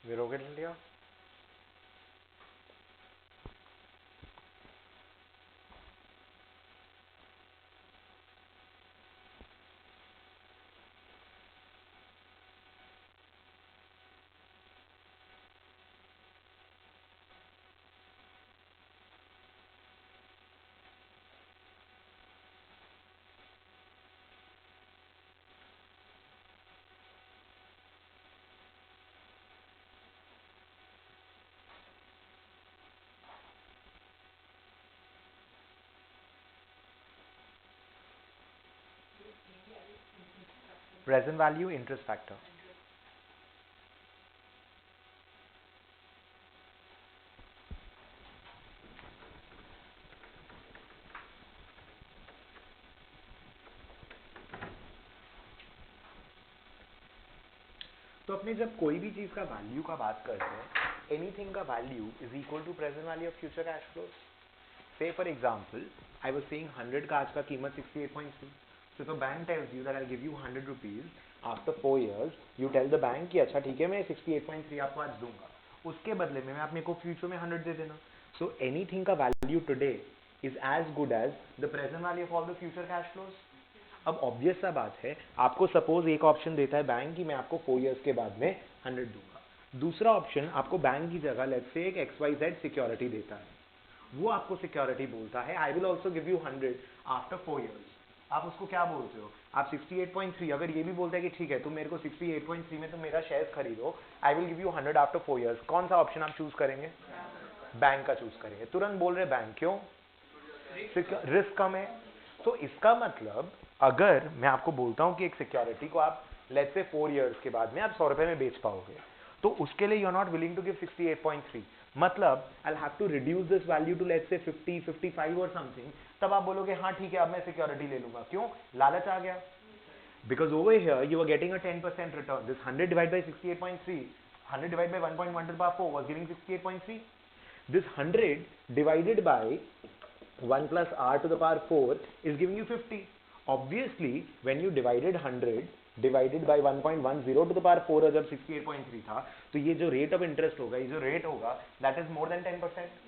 We're okay till here? Present value interest factor. तो अपने जब कोई भी चीज का वैल्यू का बात करते हैं, एनीथिंग का value is equal to present value of future cash flows. Say for example I was saying 100 का आज का कीमत 68.3. So the bank tells you that I'll give you 100 rupees after 4 years. You tell the bank कि अच्छा ठीक है मैं 68.3 आपको आज दूंगा. उसके बदले में आप मेरे को फ्यूचर में 100 दे देना. So anything का value today is as good as the present value of all the future cash flows. अब ऑब्वियस सा बात है, आपको सपोज एक ऑप्शन देता है बैंक कि मैं आपको 4 इयर्स के बाद में 100 दूंगा. दूसरा ऑप्शन आपको बैंक की जगह लेट्स से एक XYZ सिक्योरिटी देता है. वो आपको सिक्योरिटी बोलता है I will also give you 100 after 4 years. आप उसको क्या बोलते हो, आप 68.3. अगर ये भी बोलता है कि ठीक है तुम मेरे को 68.3 में तुम मेरा शेयर खरीदो, आई will give you 100 after 4 years. कौन सा ऑप्शन आप चूज करेंगे? बैंक का चूज करेंगे. तुरंत बोल रहे बैंक, क्यों? रिस्क कम है. सो इसका मतलब अगर मैं आपको बोलता हूं कि एक सिक्योरिटी को आप लेट्स से 4 इयर्स के बाद में आप 100 रुपए में बेच पाओगे, तो उसके लिए you are not willing to give 68.3, मतलब I have to reduce this value to let's say 50 55 और समथिंग, तब आप बोलोगे हाँ ठीक है अब मैं सिक्योरिटी ले लूंगा। क्यों? लालच आ गया। Because over here you are getting a 10% return. This 100 divided by 68.3, 100 divided by 1.1 to the power 4 was giving 68.3. This 100 divided by 1 plus r to the power 4 is giving you 50. Obviously, when you divided 100 divided by 1.10 to the power 4 जब 68.3 था, तो ये जो rate of interest होगा, ये जो rate होगा, that is more than 10%.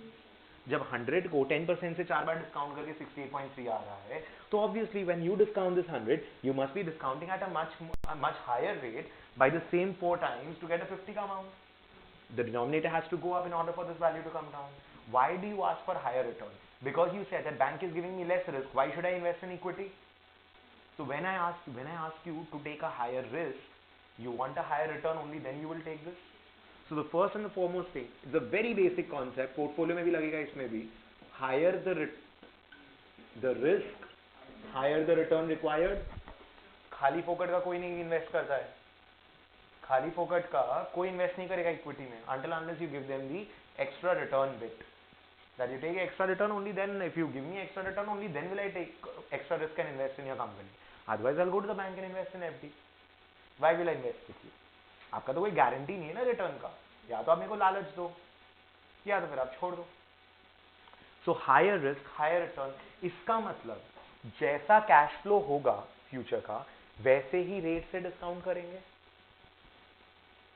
जब 100 को 10% से 4 बार डिस्काउंट करके 68.3 आ रहा है, तो obviously when you discount this 100 you must be discounting at a much higher rate by the same 4 times to get a 50 का amount. The denominator has to go up in order for this value to come down. Why do you ask for higher return? Because you said that bank is giving me less risk, why should I invest in equity? So when I ask you to take a higher risk, you want a higher return, only then you will take this. So the first and the foremost thing, it's a very basic concept, portfolio में भी लगेगा इसमें भी, higher the risk, higher the return required. खाली फोकट का कोई नहीं इन्वेस्ट करता है, खाली फोकट का कोई इन्वेस्ट नहीं करेगा इक्विटी में until unless you give them the extra return bit. That you take extra return, only then if you give me extra return, only then will I take extra risk and invest in your company. Otherwise I'll go to the bank and invest in FD. Why will I invest with you? आपका तो कोई guarantee नहीं है ना return का, या तो आप मेरे को लालच दो या तो फिर आप छोड़ दो। So higher risk higher return, इसका मतलब जैसा कैश फ्लो होगा फ्यूचर का वैसे ही रेट से डिस्काउंट करेंगे।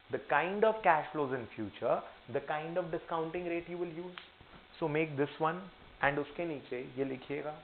The kind of cash flows in future, the kind of discounting rate you will use. So make this one and उसके नीचे ये लिखिएगा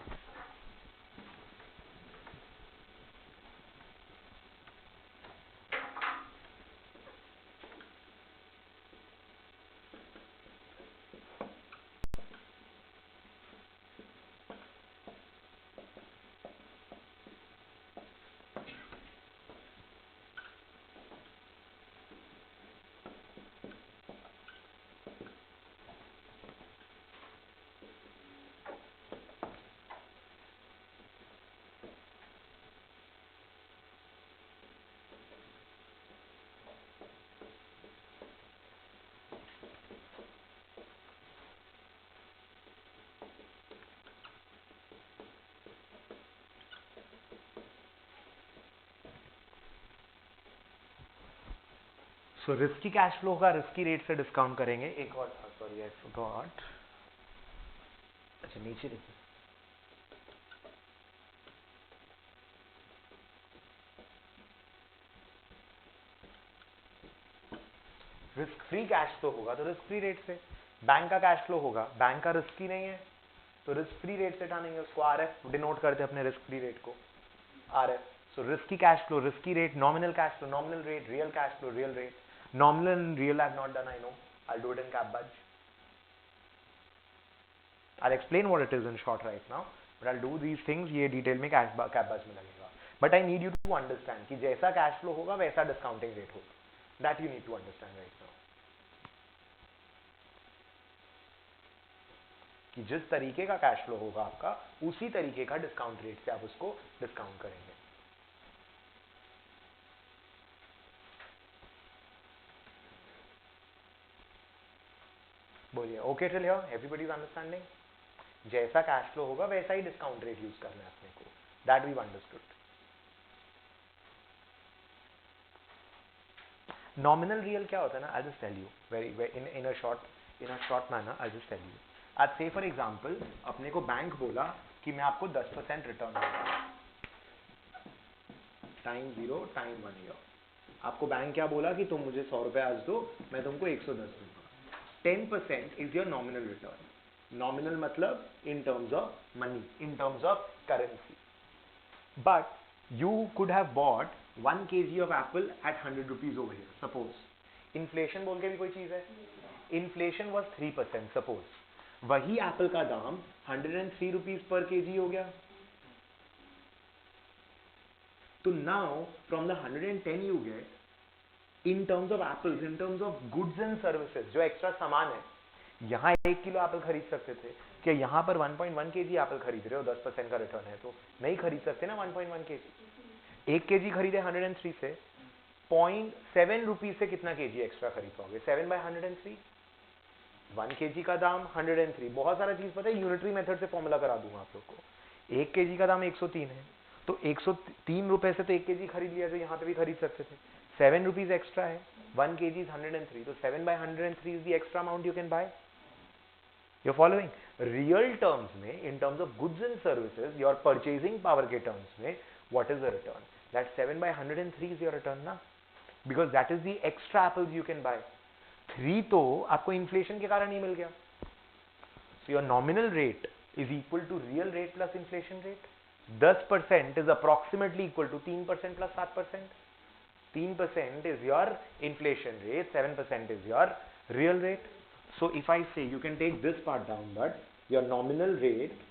सो रिस्की कैश फ्लो होगा, रिस्की रेट से डिस्काउंट करेंगे। एक और था, सॉरी आई फॉरगॉट, अच्छा नीचे देखिए, रिस्क फ्री कैश फ्लो होगा तो रिस्क फ्री रेट से, बैंक का कैश फ्लो होगा, बैंक का रिस्की नहीं है तो रिस्क फ्री रेट से टानेंगे उसको, आरएफ डिनोट करते हैं अपने रिस्क फ्री रेट को, RF. So risky cash flow risky rate, nominal cash flow nominal rate, real cash flow real rate. Nominal and real I've not done, I know. I'll do it in CapBudge. I'll explain what it is in short right now, but I'll do these things, ये detail में CapBudge में लगेगा. But I need you to understand कि जैसा cash flow होगा वैसा discounting rate होगा. That you need to understand right now. कि जिस तरीके का cash flow होगा आपका, उसी तरीके का discount rate से आप उसको discount करेंगे. बोलिए okay till here, everybody is understanding? जैसा कैश फ्लो होगा वैसा ही डिस्काउंट रेट यूज करना है अपने को, that we understood. Nominal real क्या होता है ना, I just tell you very in a short manner, I just tell you. आज से फॉर एग्जांपल अपने को बैंक बोला कि मैं आपको 10% रिटर्न दूंगा टाइम 0 टाइम 1 ईयर। आपको बैंक क्या बोला कि तुम मुझे 100 रुपए आज दो, मैं तुमको 110 दूंगा। 10% is your nominal return. Nominal matlab in terms of money, in terms of currency. But you could have bought 1 kg of apple at 100 rupees over here. Suppose inflation बोल के भी कोई चीज है, inflation was 3%. Suppose वही apple का दाम 103 rupees per kg हो गया, तो now from the 110 you get, in terms of apples, in terms of goods and services, जो एक्स्ट्रा सामान है, यहाँ 1 किलो एप्पल खरीद सकते थे, क्या यहाँ पर 1.1 केजी एप्पल खरीद रहे हो, 10% का रिटर्न है तो नहीं खरीद सकते ना 1.1 केजी। 1 केजी खरीदे 103 से, 0.7 रुपीज से कितना केजी एक्स्ट्रा खरीद पाओगे, 7/103। 1 केजी का दाम 103, बहुत सारा चीज पता है, यूनिटरी मेथड से फॉर्मूला करा दूंगा आप लोग को। 1 केजी का दाम 103 है, तो 103 रुपए से तो 1 केजी खरीद लिया, जो यहाँ पे भी खरीद सकते थे। 7 रुपीज एक्स्ट्रा है, 1 केजी इज 103, तो 7/103 is the extra amount you can buy. You're following? Real terms में, in terms of goods and services, your purchasing power के terms में, what is the return? That 7/103 is your return ना, because that is the extra apples you can buy. 3 तो आपको inflation के कारण ही मिल गया. So your nominal rate is equal to real rate plus inflation rate. 10% is approximately equal to 3% plus 7%. 3% is your inflation rate, 7% is your real rate. So if I say, you can take this part down, but your nominal rate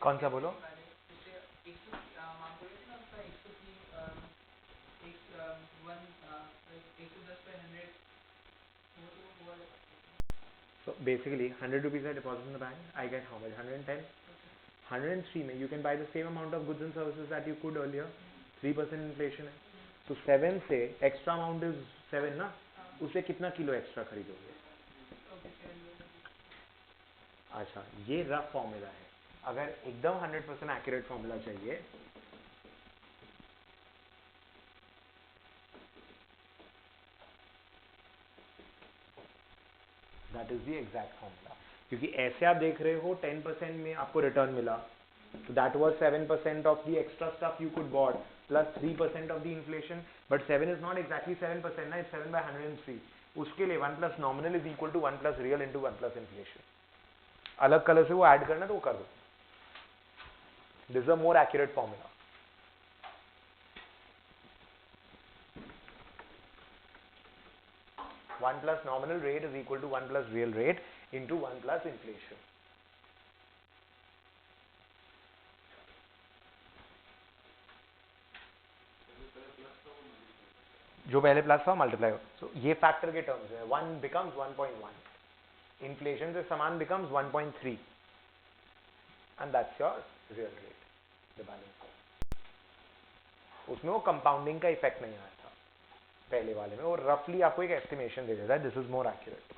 कौन सा बोलो? So basically 100 rupees I deposit in the bank, I get how much? 110. 103 में you can buy the same amount of goods and services that you could earlier. 3% inflation है, तो 7 से extra amount is 7 ना, उससे कितना किलो एक्स्ट्रा खरीदोगे? अच्छा, ये रफ फॉर्मूला है। अगर एकदम 100% एक्यूरेट फॉर्मूला चाहिए, that is the exact formula. क्योंकि ऐसे आप देख रहे हो 10% में आपको रिटर्न मिला, तो that was 7% of the extra stuff you could bought plus 3% of the inflation, but 7 is not exactly 7% ना, इट्स 7/103। उसके लिए 1 plus nominal is equal to 1 plus real into 1 plus inflation. अलग कलर से वो ऐड करना तो वो कर दो। This is a more accurate formula. One plus nominal rate is equal to 1 plus real rate into 1 plus inflation. जो पहले प्लस था मल्टीप्लाई हो, सो ये फैक्टर के टर्म्स है। 1 बिकम्स 1.1, इन्फ्लेशन से समान becomes 1.3, and that's your real rate, the balance. उसमें वो कंपाउंडिंग का इफेक्ट नहीं आया था पहले वाले में, वो रफली आपको एक एस्टिमेशन दे देता है। This is more accurate.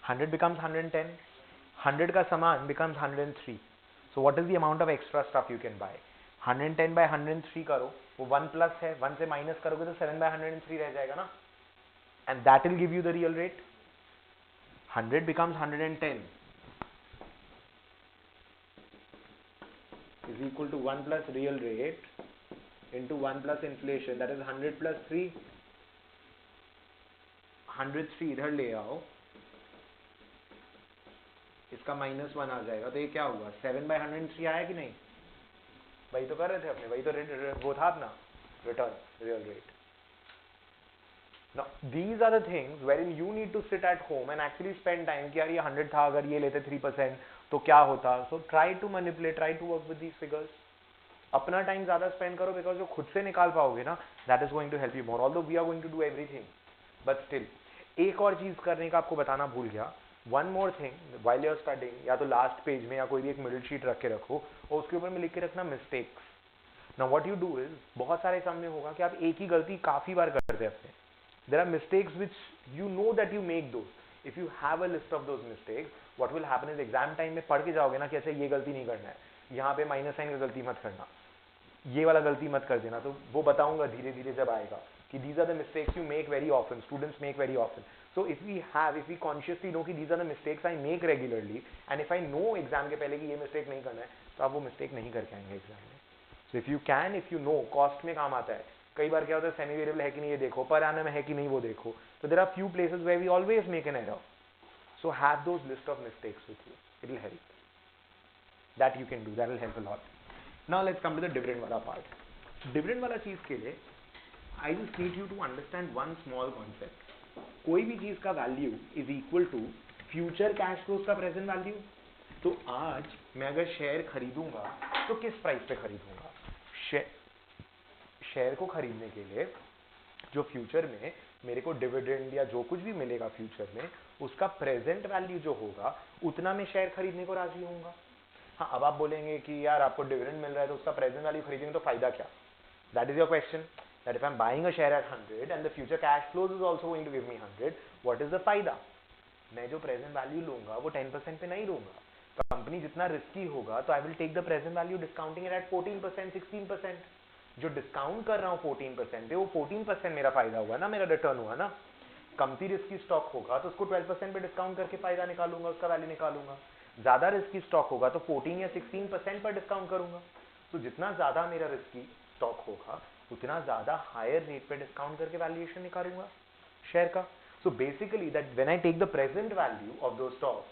100 becomes 110, 100 का समान becomes 103. So what is the amount of extra stuff you can buy? 110/103 करो, वो 1 प्लस है, 1 से माइनस करोगे तो 7/103 रह जाएगा ना, and that will give you the real rate. 100 becomes 110 is equal to 1 plus real rate into 1 plus inflation, that is 100 plus 3, 103 इधर ले आओ, इसका -1 आ जाएगा, तो ये क्या होगा? 7/103 आया कि नहीं? वही तो कर रहे थे अपने, वही तो वो था अपना return, real rate. Now, these are the things wherein you need to sit at home and actually spend time कि यार ये 100 था, अगर ये लेते 3% तो क्या होता. So try to manipulate, try to work with these figures. अपना टाइम ज्यादा स्पेंड करो, बिकॉज जो खुद से निकाल पाओगे ना, that is going to help you more. Although we are going to do everything, but still एक और चीज करने का आपको बताना भूल गया. One more thing while you are studying, या तो लास्ट पेज में या कोई भी एक मिडिल शीट रख के रखो और उसके ऊपर में लिख के रखना mistakes. Now what you do is, बहुत सारे सामने होगा कि आप एक ही गलती काफी बार करते हैं अपने. There are mistakes which you know that you make those. If you have a list of those mistakes, what will happen is exam time में पढ़ के जाओगे ना कि अच्छा ये गलती नहीं करना है, यहाँ पे माइनस साइन का गलती मत करना, ये वाला गलती मत कर देना. तो वो बताऊंगा धीरे धीरे जब आएगा कि these are the mistakes you make very often, students make very often. So if we consciously know कि these are the mistakes I make regularly, and if I know exam के पहले कि ये mistake नहीं करना है, तो आप वो mistake नहीं करके आएंगे exam में. So if you know, cost में काम आता है. कई बार क्या होता है, सेमी वेरिएबल है कि नहीं ये देखो, पर annum है कि नहीं वो देखो. So there are few places where we always make an error. So have those list of mistakes with you. It will help. That you can do. That will help a lot. Now let's come to the dividend वाला part. Dividend वाला चीज के लिए I just need you to understand one small concept. कोई भी चीज का value is equal to future cash flows का प्रेजेंट वैल्यू. तो आज मैं अगर शेयर खरीदूंगा तो किस प्राइस पे खरीदूंगा? शेयर को खरीदने के लिए जो फ्यूचर में मेरे को डिविडेंड या जो कुछ भी मिलेगा फ्यूचर में, उसका प्रेजेंट वैल्यू जो होगा उतना मैं शेयर खरीदने को राजी होऊंगा. हाँ, अब आप बोलेंगे कि यार आपको डिविडेंड मिल रहा है तो उसका प्रेजेंट वैल्यू खरीदेंगे तो फायदा क्या? That is your question. That if I'm buying a share at 100 and the future cash flows is also going to give me 100, what is the फायदा? मैं जो प्रेजेंट वैल्यू लूंगा वो 10% पे नहीं लूंगा. कंपनी जितना रिस्की होगा तो I will take the present value discounting at 14%, 16%. जो डिस्काउंट कर रहा हूँ 14% पे, वो 14% मेरा फायदा हुआ ना, मेरा रिटर्न हुआ ना. कमती रिस्की स्टॉक होगा तो उसको 12% पे डिस्काउंट करके फायदा निकालूंगा, उसका वैल्यू निकालूंगा. ज्यादा रिस्की स्टॉक होगा तो 14 या 16% पर डिस्काउंट करूंगा. तो जितना ज्यादा मेरा रिस्की स्टॉक होगा उतना ज्यादा हायर रेट पे डिस्काउंट करके वैल्यूएशन निकालूंगा शेयर का. So basically that when I take the present value of the stock,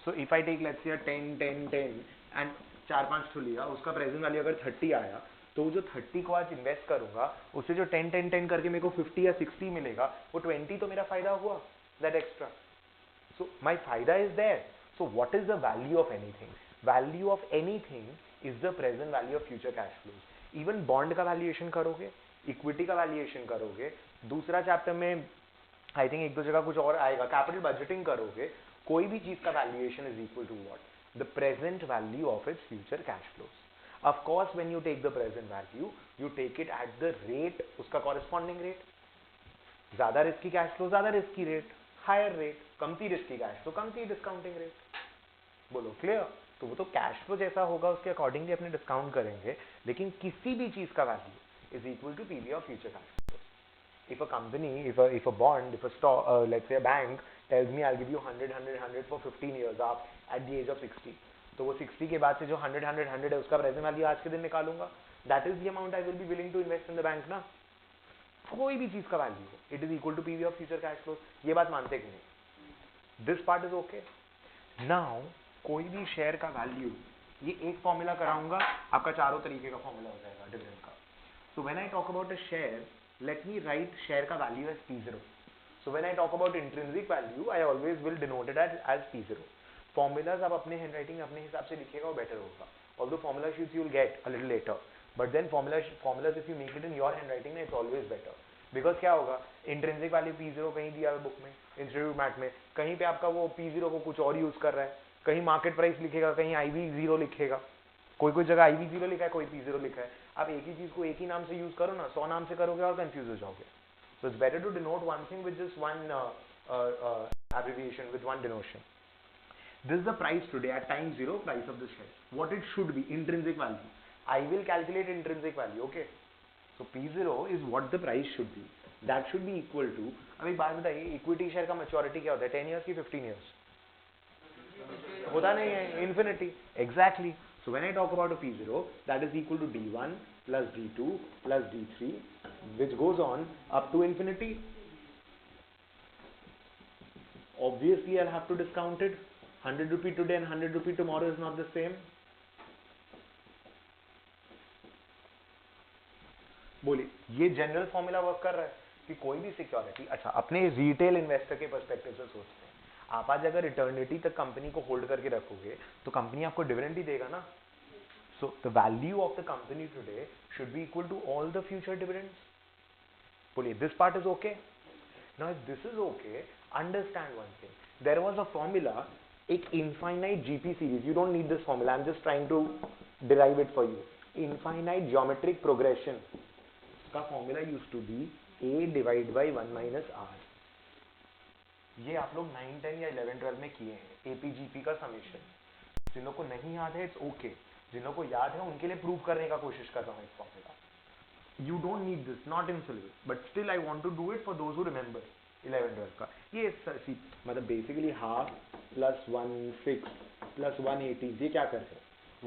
so if I take let's say 10 and 4-5 ठो लिया, उसका प्रेजेंट वैल्यू अगर 30 आया, तो जो 30 को आज इन्वेस्ट करूंगा उससे जो 10 करके मेरे को 50 या 60 मिलेगा, वो 20 तो मेरा फायदा हुआ, दैट एक्स्ट्रा. सो माई फायदा is there. So what is the value of anything? Value of anything is the present value of future cash flows. Even bond का वैल्यूएशन करोगे, इक्विटी का वैल्यूएशन करोगे, दूसरा चैप्टर में आई थिंक एक दो जगह कुछ और आएगा, कैपिटल बजटिंग करोगे, कोई भी चीज का valuation is equal to what? The present value of its future cash flows. Of course when you take the present value, you take it at the rate, उसका कॉरेस्पॉन्डिंग रेट. ज्यादा risky cash flow ज्यादा risky rate, higher rate. कमती risky cash flow कमती discounting rate. बोलो clear? तो वो तो cash flow जैसा होगा उसके अकॉर्डिंगली अपने डिस्काउंट करेंगे, लेकिन किसी भी चीज का value is equal to PV of future cash flow. If a company, if a bond, if a stock, let's say a bank tells me I will give you 100 for 15 years आप at the age of 60, तो वो 60 के बाद से जो 100 है उसका present value आज के दिन निकालूंगा. That is the amount I will be willing to invest in the bank ना. कोई भी चीज का वैल्यू हो, it is equal to PV of future cash flow. ये बात मानते कि नहीं? This part is okay. Now कोई भी शेयर का वैल्यू, ये एक फॉर्मूला कराऊंगा, आपका चारों तरीके का फॉर्मूला हो जाएगा डिविडेंड का. So when I talk about a share, let me write share का value as P0. So when I talk about intrinsic value, I always will denote it as P0. Formulas आप अपने handwriting अपने हिसाब से लिखिएगा, वो better होगा. Although formula sheets you will get a little later, but then formulas if you make it in your handwriting, it's always better. Because क्या होगा, इंट्रिंसिक वैल्यू P0 कहीं दिया है बुक में, इंस्टीट्यूट मैथ में, कहीं पे आपका वो P0 को कुछ और यूज कर रहा है, कहीं मार्केट प्राइस लिखेगा, कहीं IV0 लिखेगा, कोई जगह IV0 लिखा है, कोई P0 लिखा है. आप एक ही चीज को एक ही नाम से यूज करो ना, 100 नाम से करोगे और कंफ्यूज हो जाओगे. So it's better to denote one thing with just one abbreviation, with one denotation. This is the price today at time 0, price of the share. What it should be, intrinsic value. I will calculate intrinsic value, okay? So P0 is what the price should be. That should be equal to, अब एक बात बताइए, equity share का maturity क्या होता है, 10 years की 15 years? होता नहीं है, infinity. Exactly. So when I talk about a P0, that is equal to D1 plus D2 plus D3, which goes on up to infinity. Obviously, I'll have to discount it. 100 rupee today and 100 rupee tomorrow is not the same. बोलिए, ये general formula work कर रहा है. कि कोई भी security, अच्छा अपने रिटेल इन्वेस्टर के पर्सपेक्टिव से सोचते हैं, आप आज अगर इटर्निटी तक कंपनी को होल्ड करके रखोगे तो कंपनी आपको डिविडेंड ही देगा ना. So the value of the company today should be equal to all the future dividends. बोलिए this part is okay. Now if this is okay, understand one thing, there was a formula, एक infinite GP series, you don't need this formula, I am just trying to derive it for you. Infinite geometric progression का formula used to be a divide by 1 minus r. ये आप लोग 9, 10 या 11, 12 में किए हैं, AP GP का समेशन. जिन लोग को नहीं याद है इट्स ओके, जिन लोग को याद है उनके लिए प्रूव करने का कोशिश कर रहा हूँ इस formula. You don't need this, not in syllabus, but still I want to do it for those who remember 11, 12 का. ये मतलब बेसिकली हाफ प्लस 1/6 प्लस 1/80, ये क्या कर रहे हो,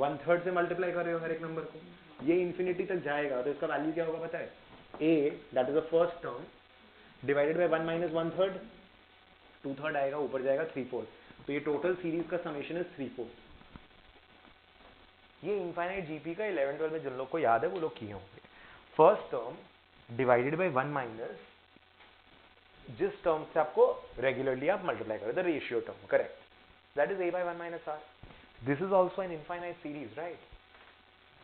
1/3 से मल्टीप्लाई कर रहे हो हर एक नंबर को. ये इन्फिनिटी तक जाएगा तो इसका वैल्यू क्या होगा पता है, a that is the first term divided by 1 minus 1/3, 2/3 आएगा, ऊपर जाएगा 3/4. तो ये टोटल सीरीज का समेशन इज 3/4. ये इनफाइनाइट जीपी का 11, 12 में जिन लोग को याद है वो लोग किए होंगे. First term divided by 1 minus जिस टर्म से आपको रेगुलरली आप मल्टीप्लाई करो, the ratio term, correct, that is a by 1 minus r. This is also an infinite series, right.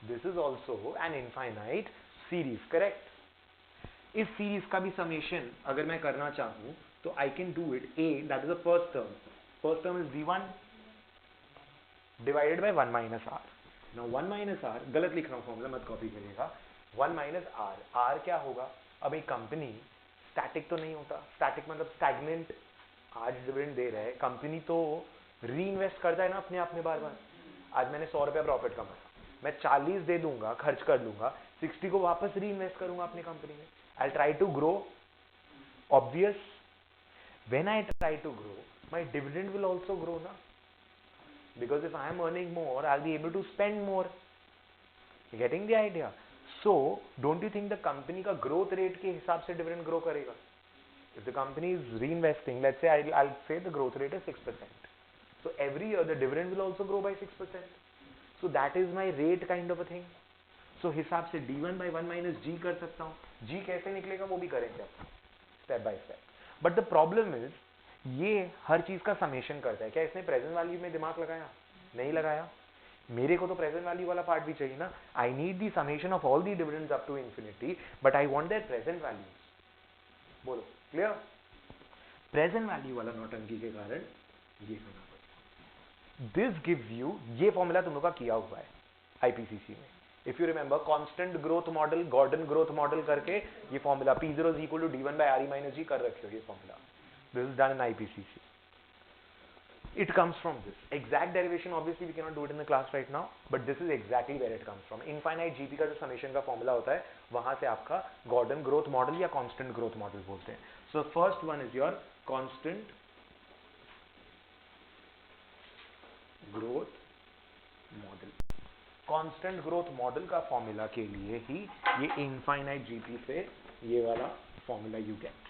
This is also an infinite series, correct. इस series का भी summation अगर मैं करना चाहूं तो आई can do it. a that is the first term is v1 divided by 1 minus r. Now 1 minus r, गलत लिख रहा हूं फॉर्मूला, मत कॉपी करिएगा. 1 माइनस r, r क्या होगा, अब एक कंपनी स्टैटिक तो नहीं होता, स्टैटिक मतलब स्टैग्नेंट, आज डिविडेंड दे रहा है, कंपनी तो री इन्वेस्ट करता है ना अपने आप में बार बार. आज मैंने 100 रुपया प्रॉफिट कमाया, मैं 40 दे दूंगा, खर्च कर लूंगा, 60 को वापस री इन्वेस्ट करूंगा अपनी कंपनी में. I'll try to grow. Obvious. When I try to grow, my dividend will also grow, na? Because if I am earning more, I'll be able to spend more. You getting the idea? So, don't you think the company का growth rate के हिसाब से dividend grow करेगा? If the company is reinvesting, let's say I'll say the growth rate is 6%. So every year the dividend will also grow by 6%. So that is my rate kind of a thing. So हिसाब से d1 by 1 minus g कर सकता हूँ. g कैसे निकलेगा वो भी करेंगे step by step. But the problem is ये हर चीज का समेशन करता है. क्या इसने प्रेजेंट वैल्यू में दिमाग लगाया? नहीं लगाया. मेरे को तो प्रेजेंट वैल्यू वाला पार्ट भी चाहिए ना. I need the summation of all the dividends up to infinity, but I want that present value. बोलो क्लियर. प्रेजेंट वैल्यू वाला नौटंकी के कारण ये करना पड़ता. दिस गिव्स यू, ये फॉर्मूला तुम लोग का किया हुआ है आईपीसीसी में. If you remember, constant growth model, Gordon growth model करके ये formula P0 is equal to D1 by RE minus G कर रखे हो ये formula. This is done in IPCC. It comes from this. Exact derivation obviously we cannot do it in the class right now, but this is exactly where it comes from. Infinite GP का जो summation का formula होता है वहां से आपका Gordon growth model या constant growth model बोलते हैं. So first one is your constant growth model. Constant growth model का फॉर्मूला के लिए ही ये इनफाइनाइट जीपी से ये वाला formula you get.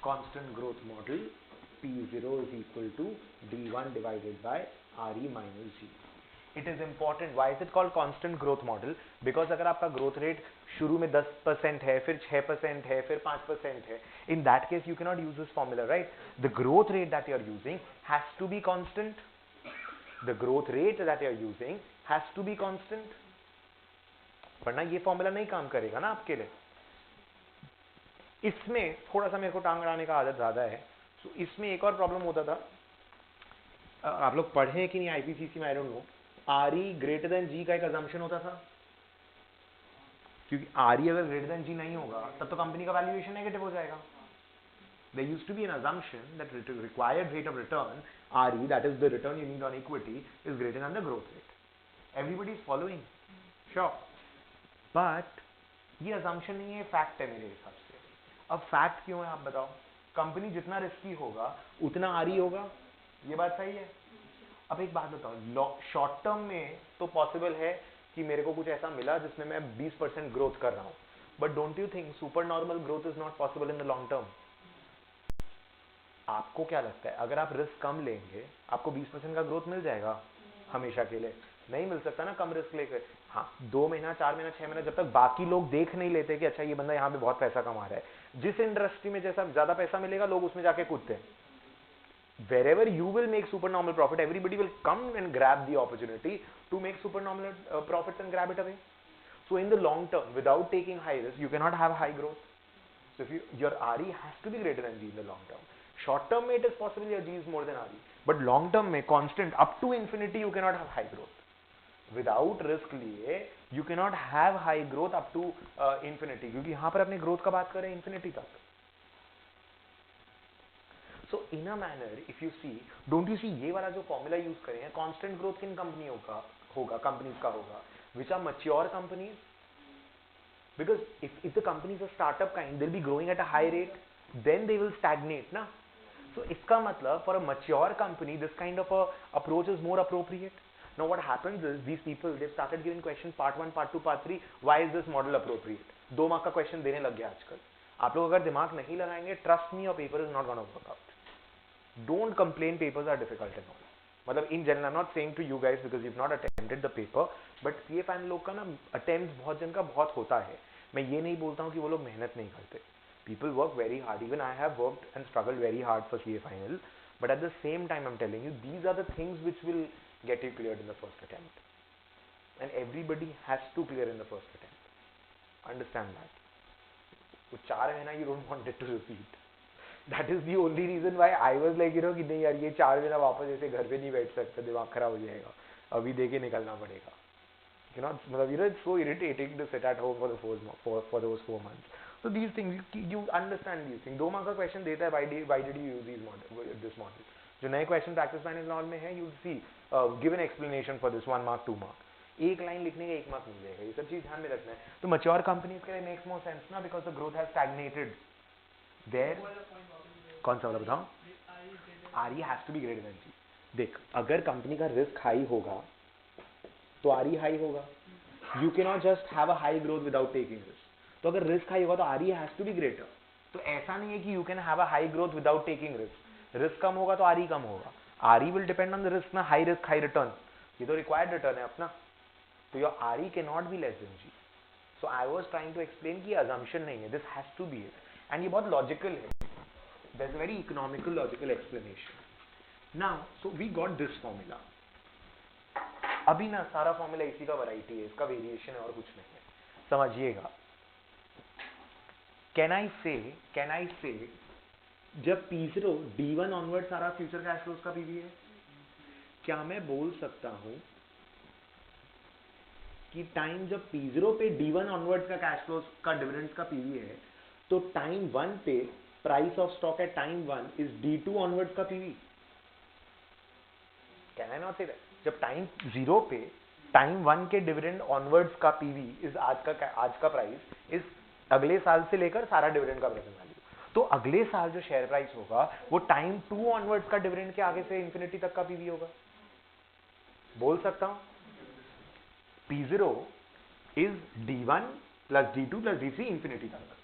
Constant growth model P0 is equal to D1 divided by RE minus G. It is important. Why is it called constant growth model? Because अगर आपका growth rate शुरू में 10% है, फिर 6% है, फिर 5% है, in that case you cannot use this formula, right? The growth rate that you are using has to be constant. The growth rate that you are using has to be constant. वरना ये formula नहीं काम करेगा ना आपके लिए. इसमें थोड़ा सा मेरे को टांग अड़ाने का आदत ज्यादा है. तो इसमें एक और प्रॉब्लम होता था, आप लोग पढ़े कि नहीं आईपीसीसी में, I don't know. RE greater than G का एक अजम्पशन होता था, क्योंकि आरई अगर ग्रेटर देन जी नहीं होगा तब तो कंपनी का वैल्यूएशन नेगेटिव हो जाएगा. There used to be an assumption that required rate of return, RE, that is the return you need on equity, is greater than the growth rate. Everybody is following? Sure. But ये assumption नहीं है, fact है मेरे हिसाब से. अब fact क्यों है आप बताओ? कंपनी जितना रिस्की होगा उतना RE होगा, ये बात सही है. अब एक बात बताओ, शॉर्ट टर्म में तो पॉसिबल है कि मेरे को कुछ ऐसा मिला जिसमें मैं 20% ग्रोथ कर रहा हूँ, but don't you think super normal growth is not possible in the long term? आपको क्या लगता है, अगर आप रिस्क कम लेंगे आपको 20% का ग्रोथ मिल जाएगा हमेशा के लिए? नहीं मिल सकता ना कम रिस्क लेकर। हाँ 2 महीना 4 महीना 6 महीना, जब तक बाकी लोग देख नहीं लेते कि अच्छा ये बंदा यहाँ पे बहुत पैसा कमा रहा है, जिस इंडस्ट्री में जैसा ज्यादा पैसा मिलेगा लोग उसमें जाके कूदते हैं। Wherever you will make supernormal profit, everybody will come and grab the opportunity to make supernormal profits and grab it away. So in the long term, without taking high risk, you cannot have high growth. So if your RE has to be greater than G in the long term. Short term it is possible your G is more than RE, but long term में constant up to infinity you cannot have high growth. Without risk लिए you cannot have high growth up to infinity, क्योंकि यहाँ पर अपने growth का बात कर रहे हैं infinity तक। So in a manner, if you see, don't you see ये वाला जो फॉर्मूला यूज करें हैं, कांस्टेंट ग्रोथ किन कंपनियों का होगा, कंपनीज का होगा, which are mature companies, because if the companies are startup kind, they'll be growing at a high rate, then they will stagnate ना। So इसका मतलब for a mature company, this kind of a approach is more appropriate. Now what happens is these people they've started giving questions part 1, part 2, part 3. Why is this model appropriate? 2 mark का question देने लग गया आजकल। आप लोग अगर दिमाग नहीं लगाएंगे, trust me, your paper is not gonna work out. Don't complain papers are difficult and all. मतलब in general, I'm not saying to you guys because you've not attempted the paper, but CA final लोग का ना attempts बहुत जन का बहुत होता है। मैं ये नहीं बोलता हूँ कि वो लोग मेहनत नहीं करते। People work very hard. Even I have worked and struggled very hard for CA final. But at the same time, I'm telling you, these are the things which will get you cleared in the first attempt. And everybody has to clear in the first attempt. Understand that. वो 4 महीना you don't want it to repeat. That is the only reason why I was like, कि नहीं यार ये 4 महीना वापस ऐसे घर पे नहीं बैठ सकते, दिमाग खराब हो जाएगा, अभी दे के निकलना पड़ेगा। मतलब it's so irritating to sit at home for those 4 months. So these things you understand these things. 2 mark का क्वेश्चन देता है, why did you use this model? जो नए क्वेश्चन प्रैक्टिस फाइनल नॉल में है, you see give an explanation for this 1 mark 2 mark. एक line लिखने का 1 मार्क मिल जाएगा। ये सब चीज ध्यान में रखना है। तो mature companies के लिए makes more sense ना, because the growth has stagnated there. कौन सा वाला बताओ? RE has to be greater than G. देख, अगर कंपनी का रिस्क हाई होगा तो RE हाई होगा। You cannot just have a high growth without taking risk. तो अगर रिस्क हाई होगा तो RE has to be greater. तो ऐसा नहीं है कि you can have a high growth without taking risk. Risk कम होगा तो RE कम होगा। RE will depend on the risk ना, high risk high return. ये तो required return है अपना। तो your RE cannot be less than G. So I was trying to explain कि assumption नहीं है, this has to be it. And ये बहुत logical है। There's a very economical, logical explanation. Now, so we got this formula. अभी ना सारा formula इसी का वैरायटी है, इसका वेरिएशन है और कुछ नहीं है, समझिएगा। Can I say जब P0 D1 ऑनवर्ड सारा फ्यूचर कैश फ्लोज का पीवी है, क्या मैं बोल सकता हूं कि टाइम जब P0 पे D1 ऑनवर्ड का कैश फ्लोज का डिविडेंड्स का पीवी है, तो टाइम 1 पे price of stock at time 1 is D2 onwards का PV? Can I not say that? जब टाइम 0 पे टाइम 1 के डिविडेंड ऑनवर्ड्स का पीवी इज आज का प्राइस इज अगले साल से लेकर सारा डिविडेंड का प्रेजेंट वैल्यू। तो अगले साल जो शेयर प्राइस होगा वो टाइम 2 ऑनवर्ड्स का डिविडेंड के आगे से इंफिनिटी तक का पीवी होगा। बोल सकता हूं P0 is D1 plus D2 plus D3 infinity तक।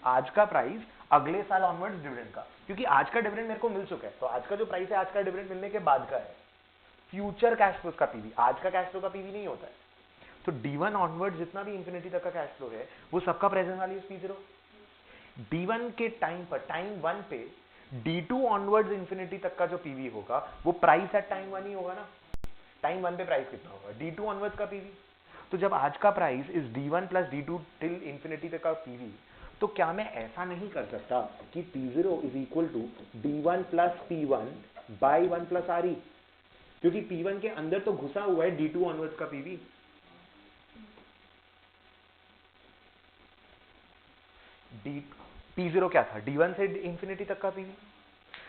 आज का प्राइस अगले साल ऑनवर्ड्स डिविडेंड का, क्योंकि आज का डिविडेंड मेरे को मिल चुका है, तो आज का जो प्राइस है आज का डिविडेंड मिलने के बाद का है। फ्यूचर कैश फ्लो का पीवी, आज का कैश फ्लो का पीवी नहीं होता है। तो D1 ऑनवर्ड्स जितना भी इंफिनिटी तक का कैश फ्लो है वो सबका प्रेजेंट वैल्यू P0। D1 के टाइम पर टाइम 1 पे D2 ऑनवर्ड्स इंफिनिटी तक का जो पीवी होगा वो प्राइस एट टाइम 1 ही होगा ना। टाइम 1 पे प्राइस कितना होगा? D2 ऑनवर्ड्स का पीवी। तो जब आज का price is D1 plus D2 till infinity तक का पीवी, तो क्या मैं ऐसा नहीं कर सकता कि P0 is equal to D1 plus P1 by 1 plus RE, क्योंकि P1 के अंदर तो घुसा हुआ है D2 ऑनवर्ड्स का पीवी। P0 क्या था? D1 से इंफिनिटी तक का पीवी।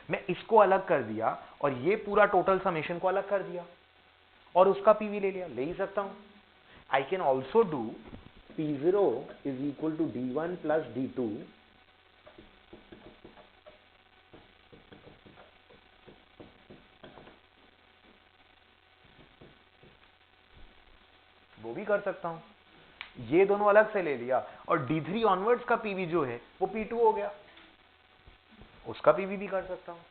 मैं इसको अलग कर दिया और ये पूरा टोटल समेशन को अलग कर दिया और उसका पीवी ले लिया, ले ही सकता हूं। I can also do P0 is equal to D1 plus D2 वो भी कर सकता हूं। ये दोनों अलग से ले लिया और D3 ऑनवर्ड्स का पीवी जो है वो P2 हो गया, उसका पीवी भी कर सकता हूं।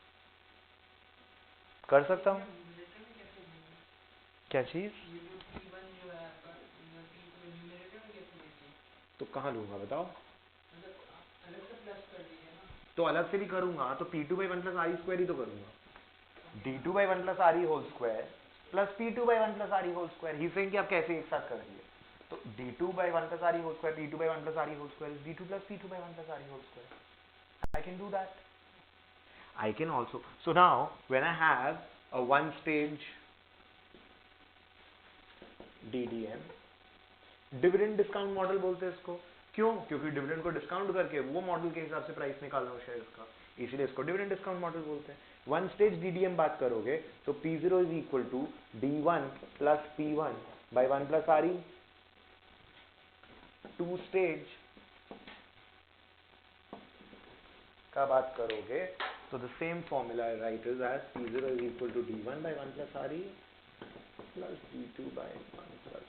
क्या चीज? तो कहाँ लूंगा बताओ? तो अलग से भी करूंगा तो P2 by 1 plus RE square ही तो करूंगा. D2 by 1 plus RE whole square plus P2 by 1 plus RE whole square. He same कि आप कैसे एक साथ कर दिए. तो D2 by 1 plus RE whole square, P2 by 1 plus RE whole square is D2 plus P2 by 1 plus RE whole square. I can do that. I can also. So now when I have a one stage DDM, dividend discount model बोलते हैं इसको. क्यों? क्योंकि dividend को discount करके वो model के हिसाब से प्राइस निकालना हो शेयर का, इसलिए इसको डिविडेंड डिस्काउंट मॉडल बोलते हैं. वन स्टेज डीडीएम बात करोगे तो P0 is equal to D1 plus P1 by 1 plus RE. Two stage का बात करोगे तो the same formula right is as P0 is equal to D1 by 1 plus RE plus D2 by 1 plus.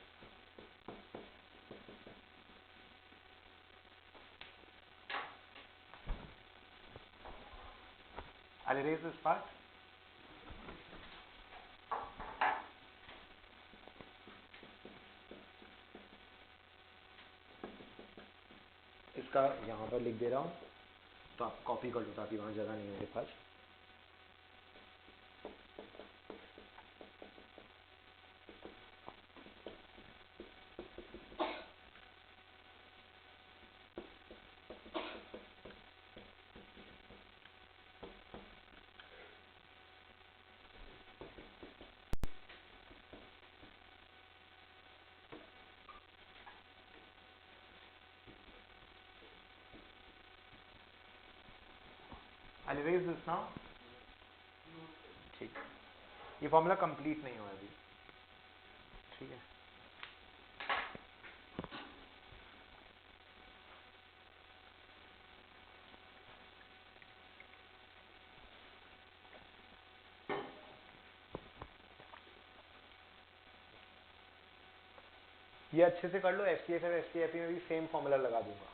I'll erase this part. इसका यहाँ पर लिख दे रहा हूँ तो आप कॉपी कर लो ताकि वहाँ जगह नहीं है मेरे पास. I'll erase this now. ठीक. ये फॉर्मूला कंप्लीट नहीं हुआ अभी. ठीक है. ये अच्छे से कर लो. FCFF FCFE में भी सेम फॉर्मूला लगा दूंगा.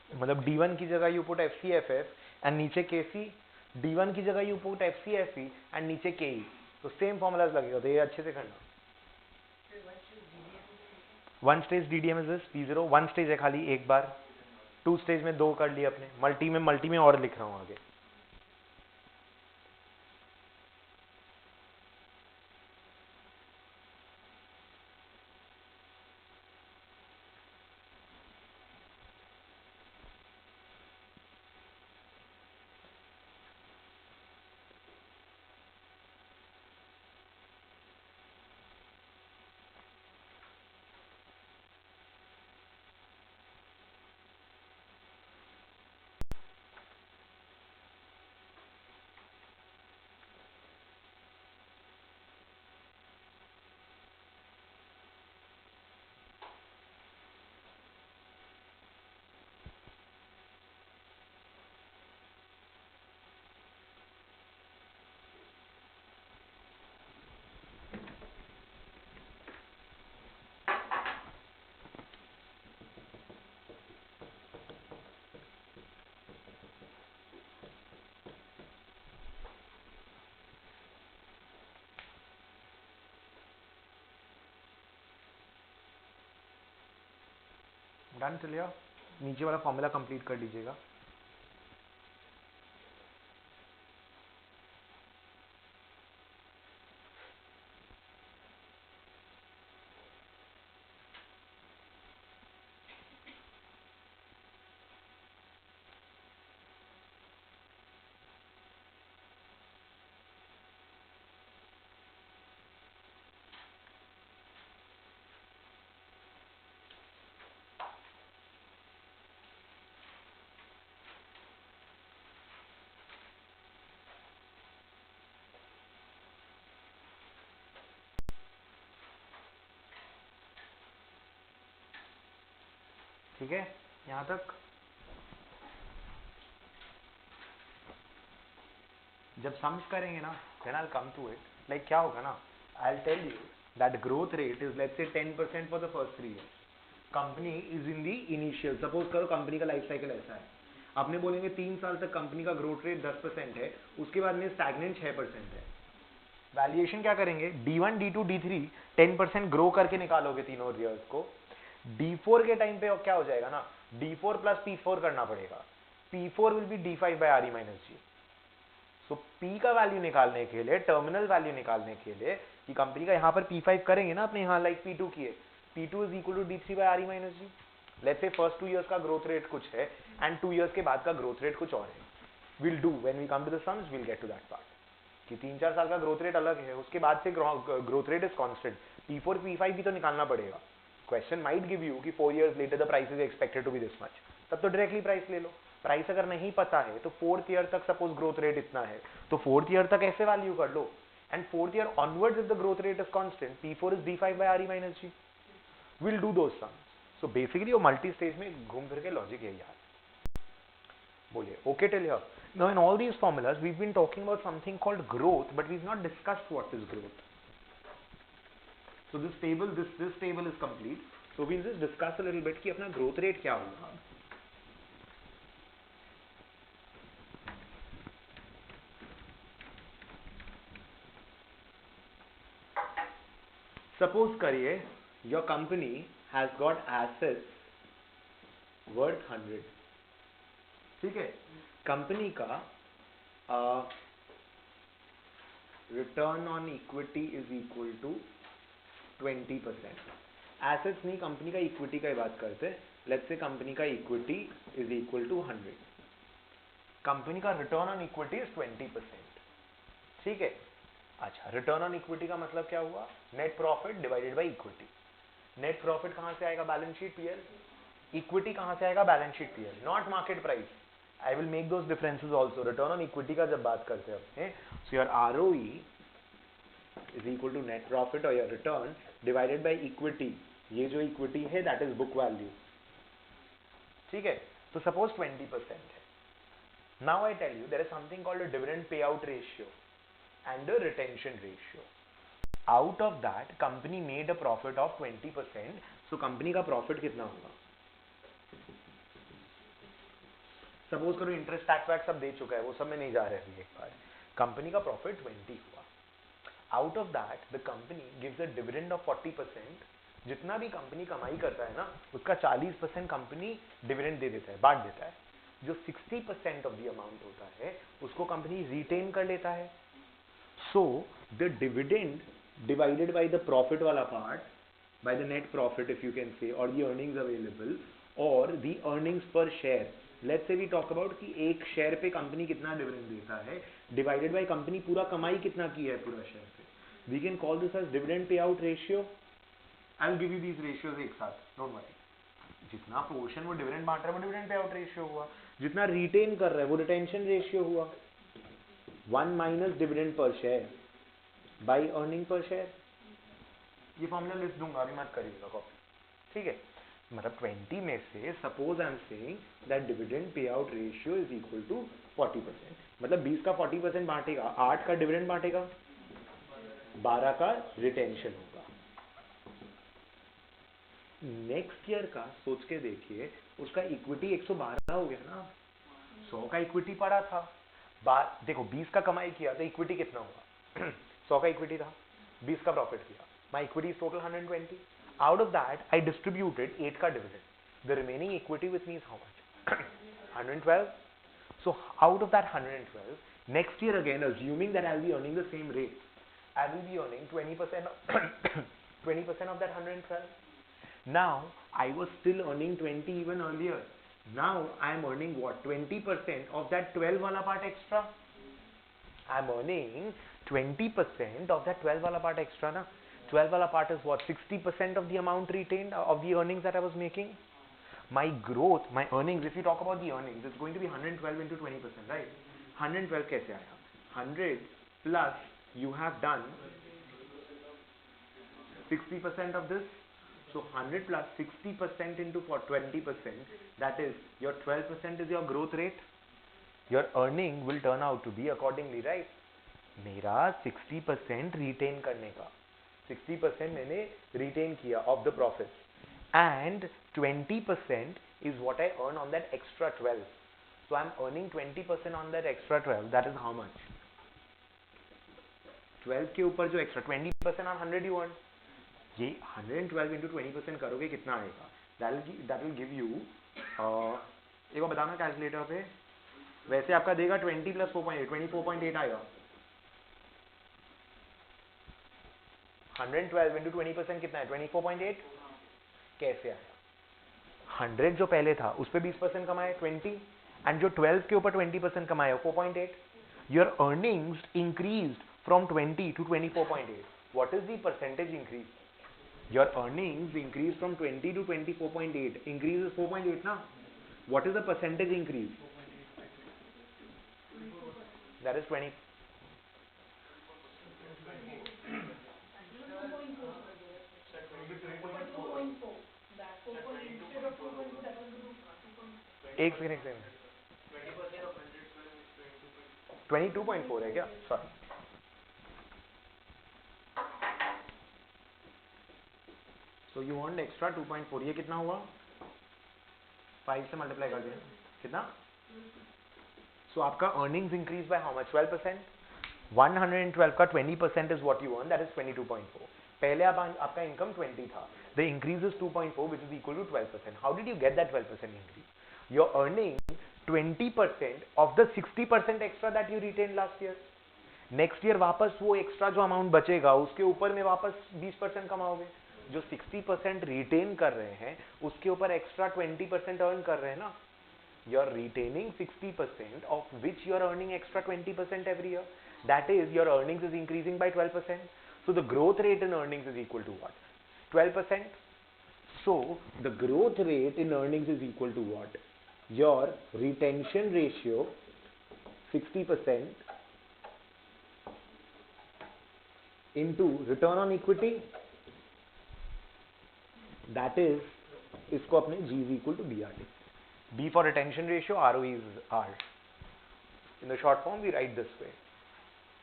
मतलब D1 की जगह यू पुट FCFF एंड नीचे KC, D1 की जगह यू पुट FCFE एंड नीचे KE. तो सेम फॉर्मूलाज लगेगा. तो ये अच्छे से करना. One stage DDM is this P0. One stage है खाली एक बार. टू स्टेज में दो कर लिए अपने. मल्टी में और लिख रहा हूँ आगे. डन. चलिए नीचे वाला फॉर्मूला कंप्लीट कर लीजिएगा. ठीक है यहाँ तक. जब सम्स करेंगे ना then I'll come to it. Like क्या होगा ना, I'll tell you that growth rate is let's say 10% for the first 3 years. Company is in the initial. Suppose करो कंपनी का लाइफ साइकिल ऐसा है. आपने बोलेंगे 3 साल तक कंपनी का ग्रोथ रेट 10% है, उसके बाद में स्टैग्नेंट 6% है. वैल्यूएशन क्या करेंगे? D1, D2, D3 10% ग्रो करके निकालोगे तीनों ईयर्स को. D4 के टाइम पे क्या हो जाएगा ना, D4 प्लस P4 करना पड़ेगा, P4 will be D5 by RE minus G। So P का वैल्यू निकालने के लिए, टर्मिनल वैल्यू निकालने के लिए कि कंपनी का यहाँ पर P5 करेंगे ना अपने यहाँ लाइक P2 की है, P2 is equal to D3 by RE minus G। Let's say first 2 years का ग्रोथ रेट कुछ है एंड 2 इयर्स के बाद का ग्रोथ रेट कुछ और है। Will do when we come to the sums will get to that part कि 3-4 साल का ग्रोथ रेट अलग है, उसके बाद से growth rate is constant. P4 P5 भी तो निकालना पड़ेगा। क्वेश्चन माइट गिव यू कि 4 years later the price is expected to be this much, तब तो डायरेक्टली प्राइस ले लो। प्राइस अगर नहीं पता है तो 4th ईयर तक सपोज ग्रोथ रेट इतना है तो 4th ईयर तक ऐसे वैल्यू कर लो and 4th year onwards if the growth rate is constant P4 is D5 by RE minus G। Will do those sums. So basically वो multi stage में घूम फिर के लॉजिक यही है। बोलिए okay till here. Now in all these formulas we've been talking about something called growth, but we've not discussed what is growth. So this table is complete. So we'll just discuss a little bit कि अपना growth rate क्या होगा। Suppose करिए your company has got assets worth 100, ठीक है। Company का return on equity is equal to 20%। Assets नहीं, company का इक्विटी का ही बात करते हैं। लेट्स से कंपनी का equity is equal to 100, company का रिटर्न ऑन इक्विटी इज 20%, ठीक है। अच्छा, रिटर्न ऑन इक्विटी का मतलब क्या हुआ, net profit divided by equity. Net profit कहां से आएगा, बैलेंस शीट पीएल। इक्विटी कहां से आएगा, balance sheet PL, not market price. I will make those differences also. Return on equity का जब बात करते हैं, so your ROE is equal to net profit or your return divided by equity। ये जो इक्विटी है दैट इज बुक वैल्यू, ठीक है। तो सपोज 20% है। Now I tell you there is something called a dividend pay out ratio and a retention ratio. Out of that company made a profit of 20%, so company का profit कितना होगा। Suppose करो interest tax wax सब दे चुका है, वो सब में नहीं जा रहे अभी। एक बार कंपनी का प्रॉफिट 20 हुआ, out of that the company gives a dividend of 40%। जितना भी कंपनी कमाई करता है ना, उसका 40% कंपनी डिविडेंड दे देता है, बांट देता है। जो 60% ऑफ द अमाउंट होता है उसको कंपनी रिटेन कर लेता है। So the dividend divided by the profit वाला part, by the net profit if you can say, और द अर्निंग्स अवेलेबल और the earnings per share. Let's say we talk about कि एक शेयर पे company कितना डिविडेंड देता है, divided by company पूरा कमाई कितना की है पूरा शेयर पे। We can call this as dividend pay out ratio. I will give you these ratios एक साथ, डोंट वरी। जितना पोर्शन वो डिविडेंड बांट रहा है वो डिविडेंड पे आउट रेशियो हुआ, जितना रिटेन कर रहा है वो रिटेंशन रेशियो हुआ। 1 minus dividend per share by earning per share. ये फॉर्मूला लिख दूंगा, अभी मत करिएगा कॉपी, ठीक है। मतलब 20 में से suppose I am saying that dividend pay out ratio is equal to 40%, मतलब 20 का 40% बांटेगा, 8 का डिविडेंड बांटेगा, 12 का रिटेंशन होगा। नेक्स्ट ईयर का सोच के देखिए, उसका इक्विटी 112 हो गया ना, 100 का इक्विटी पड़ा था। देखो 20 का कमाई किया तो इक्विटी कितना होगा 100 का इक्विटी था, 20 का प्रॉफिट किया, my equity is total 120। Out of that I distributed 8 का dividend, the remaining equity which means how much 112। So out of that 112, next year again, assuming that I'll be earning the same rate, I will be earning 20% of 20% of that 112. Now I was still earning 20 even earlier. Now I am earning what, 20% of that 12 wala part extra. I am earning 20% of that 12 wala part extra na. 12 wala part is what, 60% of the amount retained of the earnings that I was making. My growth, my earnings, if you talk about the earnings, it's going to be 112 into 20%, right? 112 कैसे आया? 100 plus you have done 60% of this. So 100 plus 60% into for 20%, that is your 12% is your growth rate. Your earning will turn out to be accordingly, right? मेरा 60% retain करने का, 60% मैंने retain किया of the profits, and 20% is what I earn on that extra 12. So I'm earning 20% on that extra 12. That is how much? 12 के ऊपर जो extra 20% on 100 you earn. ये 112 into 20% करोगे कितना आएगा? दैट विल गिव यू, एक बार बताना कैलकुलेटर पे, वैसे आपका देगा 20 प्लस 4.8, 24.8 आएगा। 112 इंटू 20% कितना है? 24.8। कैसे आया? 100 जो पहले था उस पर 20% कमाए 20, एंड जो 12 के ऊपर 20% कमाए 4.8। Your earnings increase from 20 to 24.8। What is the percentage increase? Your earnings increase from 20 to 24.8। Increase is 4.8 ना? What is the percentage increase? That is 20। एक सेकंड, 22.4 है क्या? Sorry, so you want extra 2.4। ये कितना हुआ? 5 से मल्टीप्लाई कर दिया कितना? सो आपका earnings increase by how much? 12%। 112 का 20% is what you earn, that is 22.4। पहले आपका इनकम 20 था, the increase is 2.4 which is equal to 12%। How did you get that 12% increase? You are earning 20% of the 60% extra that you retain last year. Next year वापस वो extra जो amount बचेगा उसके ऊपर में वापस 20% कमाओगे। जो 60% रिटेन कर रहे हैं उसके ऊपर एक्स्ट्रा 20% अर्न कर रहे हैं ना। You are retaining 60% of which you are earning extra 20% every year. That is your earnings is increasing by 12%। So the growth rate in earnings is equal to what? 12%. So the growth rate in earnings is equal to what? Your retention ratio 60% into return on equity, that is, इसको अपने G is equal to BRT. B for retention ratio, ROE is R. In the short form we write this way.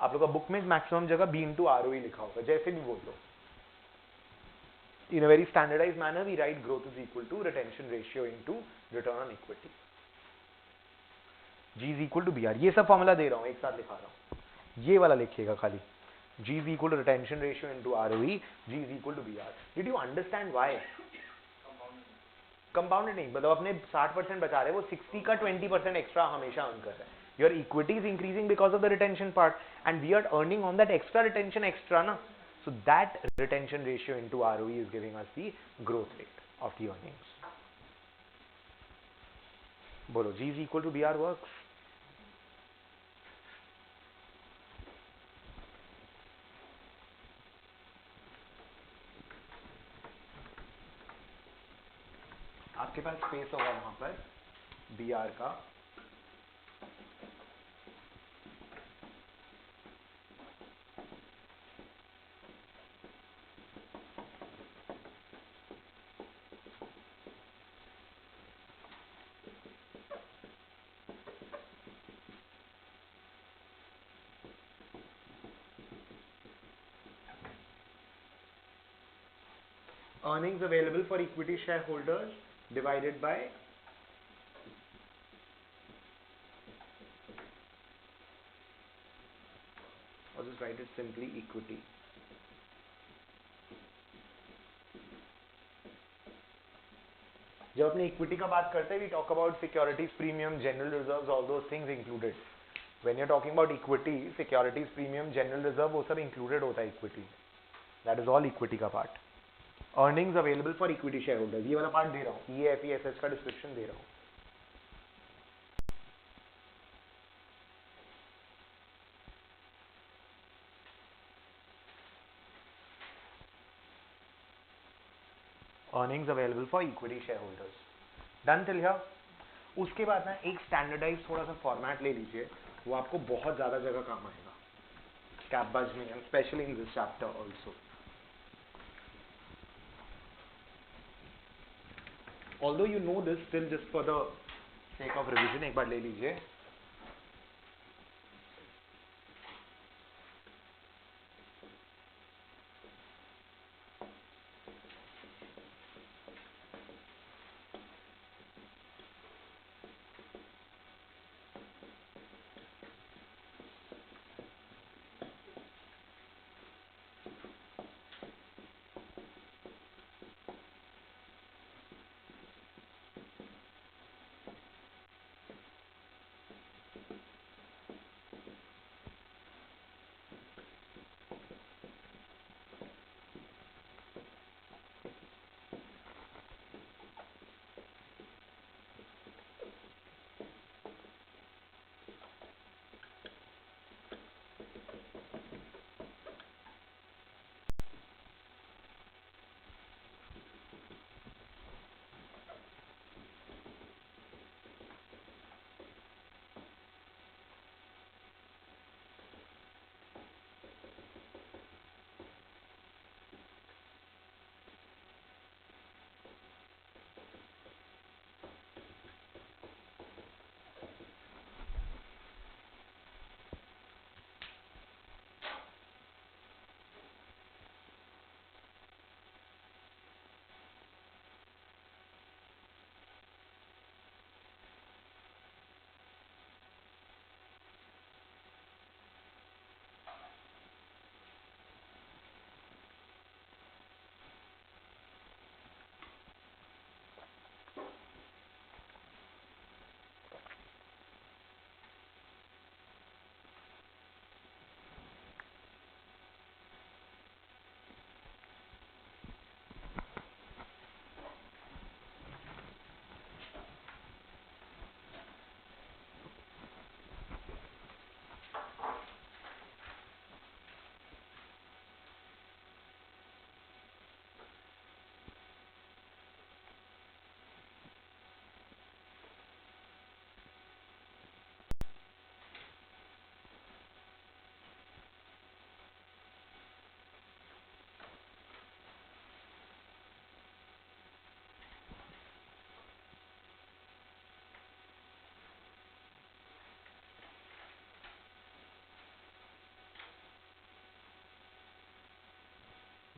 आप लोग का book में maximum जगह B into ROE लिखा होगा, जैसे भी बोल लो। In a very standardized manner we write growth is equal to retention ratio into return on equity. G is equal to BR. ये सब फॉर्मूला दे रहा हूं, एक साथ लिखा रहा हूं, ये वाला लिखिएगा खाली। G is equal to retention ratio into ROE, G is equal to BR. Did you understand why? Compounded नहीं, मतलब अपने 60% बचा रहे, वो 60 का 20% एक्स्ट्रा हमेशा अर्न कर रहे हैं। Your equity is increasing because of the retention part, and we are earning on that extra retention extra ना। So that retention ratio into ROE is giving us the growth rate of the earnings. बोलो, G is equal to BR works? आपके पास space होगा वहां पर BR का। Earnings available for equity shareholders divided by or just write it simply equity. जब अपने equity का बात करते हैं, we talk about securities premium, general reserves, all those things included. When you're talking about equity, securities premium, general reserve, वो सब included होता है equity. That is all equity का part. Earnings available for equity shareholders, ये वाला part दे रहा हूँ, EAFESS का डिस्क्रिप्शन दे रहा हूँ। Earnings available for equity shareholders. Done till here? उसके बाद ना एक स्टैंडर्डाइज थोड़ा सा फॉर्मेट ले लीजिए, वो आपको बहुत ज्यादा जगह काम आएगा कैपबज में, and specially in this chapter also. Although you know this, still just for the sake of revision एक बार ले लीजिए।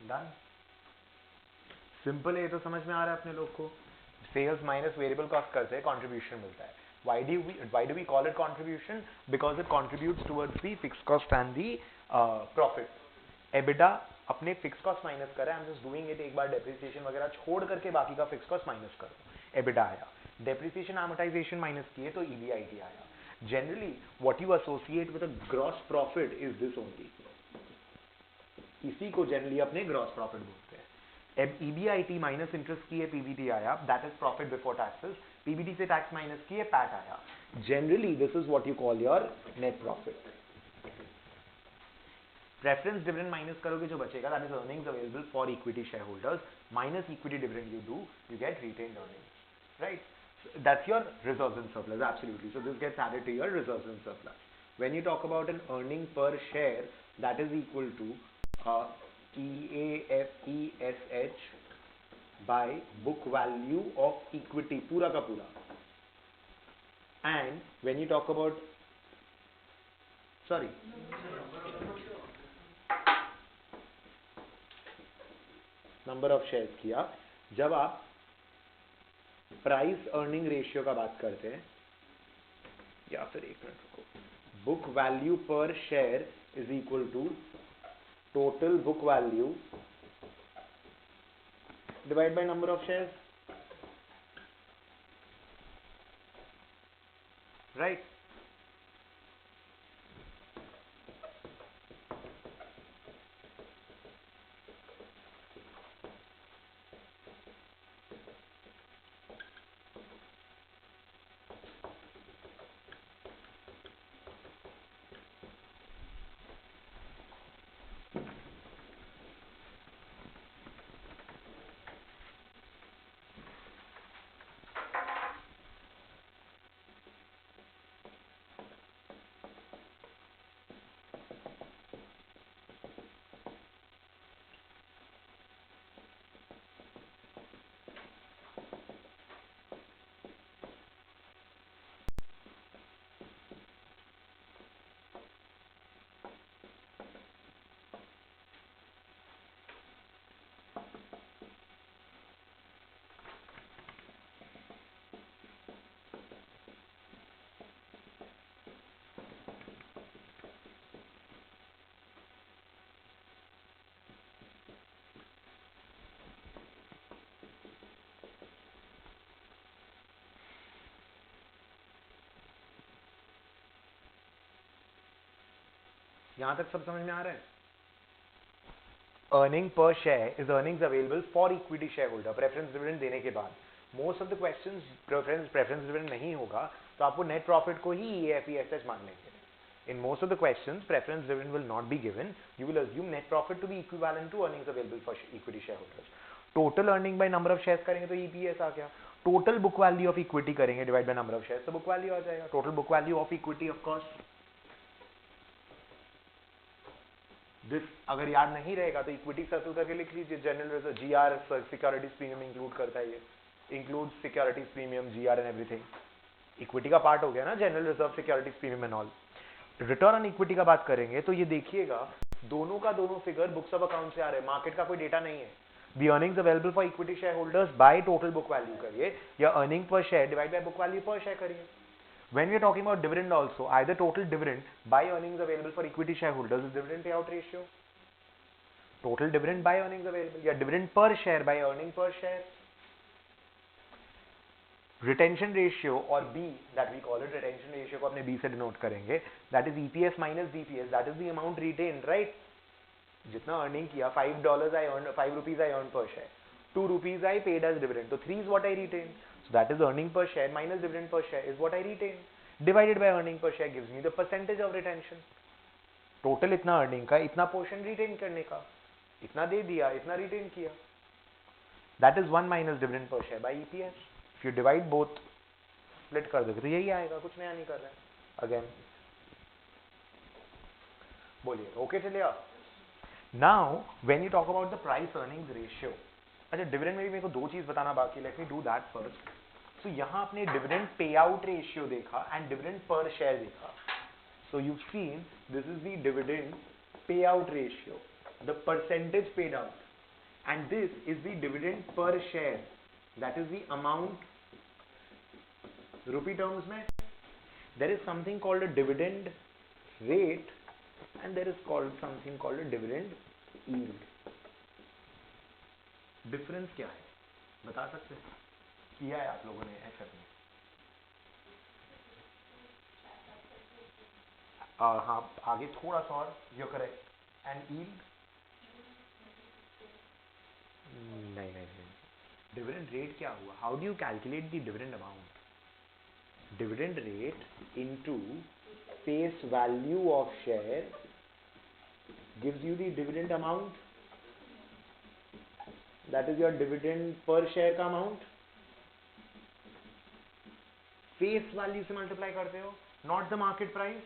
डन, सिंपल है, ये तो समझ में आ रहा है अपने लोग को। सेल्स माइनस वेरिएबल कॉस्ट करते हैं, कंट्रीब्यूशन मिलता है। Why do we call it contribution? Because it contributes towards the fixed cost and the profit. EBITDA अपने फिक्स कॉस्ट माइनस कर रहा है, I'm just doing it, एक बार डेप्रिसिएशन वगैरह छोड़ करके बाकी का फिक्स कॉस्ट माइनस करो, EBITDA आया। डेप्रिसिएशन एमोर्टाइजेशन माइनस किए तो EBIT आया। Generally what you associate with a gross profit is this only, इसी को जनरली अपने ग्रॉस प्रॉफिट बोलते हैं। EBIT माइनस इंटरेस्ट किए PBT आया, that is profit before taxes. PBT से टैक्स माइनस किए पैट आया। Generally this is what you call your net profit. Preference dividend minus करोगे जो बचेगा, that is earnings available for equity share holders, minus equity dividend you get retained earnings, right? That's your reserves and surplus, absolutely. So this gets added to your reserves and surplus. When you talk about an earning per share, that is equal to EAFESH by book value of equity, पूरा का पूरा. And when you talk about, sorry, number of shares किया, जब आप price earning ratio का बात करते हैं, या फिर एक मिनट रुको, book value per share is equal to total book value divide by number of shares, right? यहां तक सब समझ में आ रहा है? Earning per share is earnings available for equity share holder, preference dividend देने के बाद। Most of the questions preference dividend नहीं होगा तो आपको नेट प्रॉफिट को ही EAFESH मान लेंगे। In most of the questions, preference dividend will not be given. You will assume net profit to be equivalent to earnings available for equity shareholders. Total earning by number of shares करेंगे तो EPS आ गया। Total book value of equity करेंगे divide by number of shares तो book value आ जाएगा। Total book value of equity of course. This अगर याद नहीं रहेगा तो इक्विटी सर्कल करके लिख लीजिए। General reserve GR securities premium include करता है, ये includes securities premium GR and everything. Equity का पार्ट हो गया ना general reserve securities premium and all. Return on equity का बात करेंगे तो ये देखिएगा दोनों का दोनों फिगर बुक्स ऑफ अकाउंट से आ रहे हैं, मार्केट का कोई डेटा नहीं है। The earnings available for equity share holders by total book value करिए या earning per share divide by book value per share करिए। When we are talking about dividend also, either total dividend by earnings available for equity shareholders is dividend payout ratio, total dividend by earnings available, या dividend per share by earning per share. Retention ratio or B that we call it, retention ratio को अपने B से denote करेंगे, that is EPS minus DPS, that is the amount retained, right? जितना earning किया, $5 I earned, 5 rupees I earned per share, 2 rupees I paid as dividend, so 3 is what I retained. So that is earning per share minus dividend per share is what I retain. Divided by earning per share gives me the percentage of retention. Total इतना earning का, इतना portion retain करने का, इतना दे दिया, इतना retain किया. That is 1 minus dividend per share by EPS. If you divide both, split कर दोगे तो यही आएगा, कुछ नया नहीं कर रहे हैं. Again, बोलिए, okay चलिए. Now, when you talk about the price earnings ratio, अच्छा डिविडेंड में भी मेरे को दो चीज बताना बाकी, let me do that first. So यहाँ आपने डिविडेंड पे आउट रेशियो देखा एंड डिविडेंड पर शेयर देखा. So you seen this is the dividend pay out ratio, the percentage paid out. and this is the dividend per share, that is the amount rupee terms में. There is something called a dividend rate and there is something called a dividend yield. Difference क्या है बता सकते हैं? किया है आप लोगों ने एफएफ में? हाँ, आगे थोड़ा सा और, यू करेक्ट. And yield? नहीं नहीं नहीं. डिविडेंड रेट क्या हुआ? How do you calculate the dividend amount? Dividend rate into face value of share gives you the dividend amount. That is your dividend per share का amount. Face value से multiply करते हो, not the market price.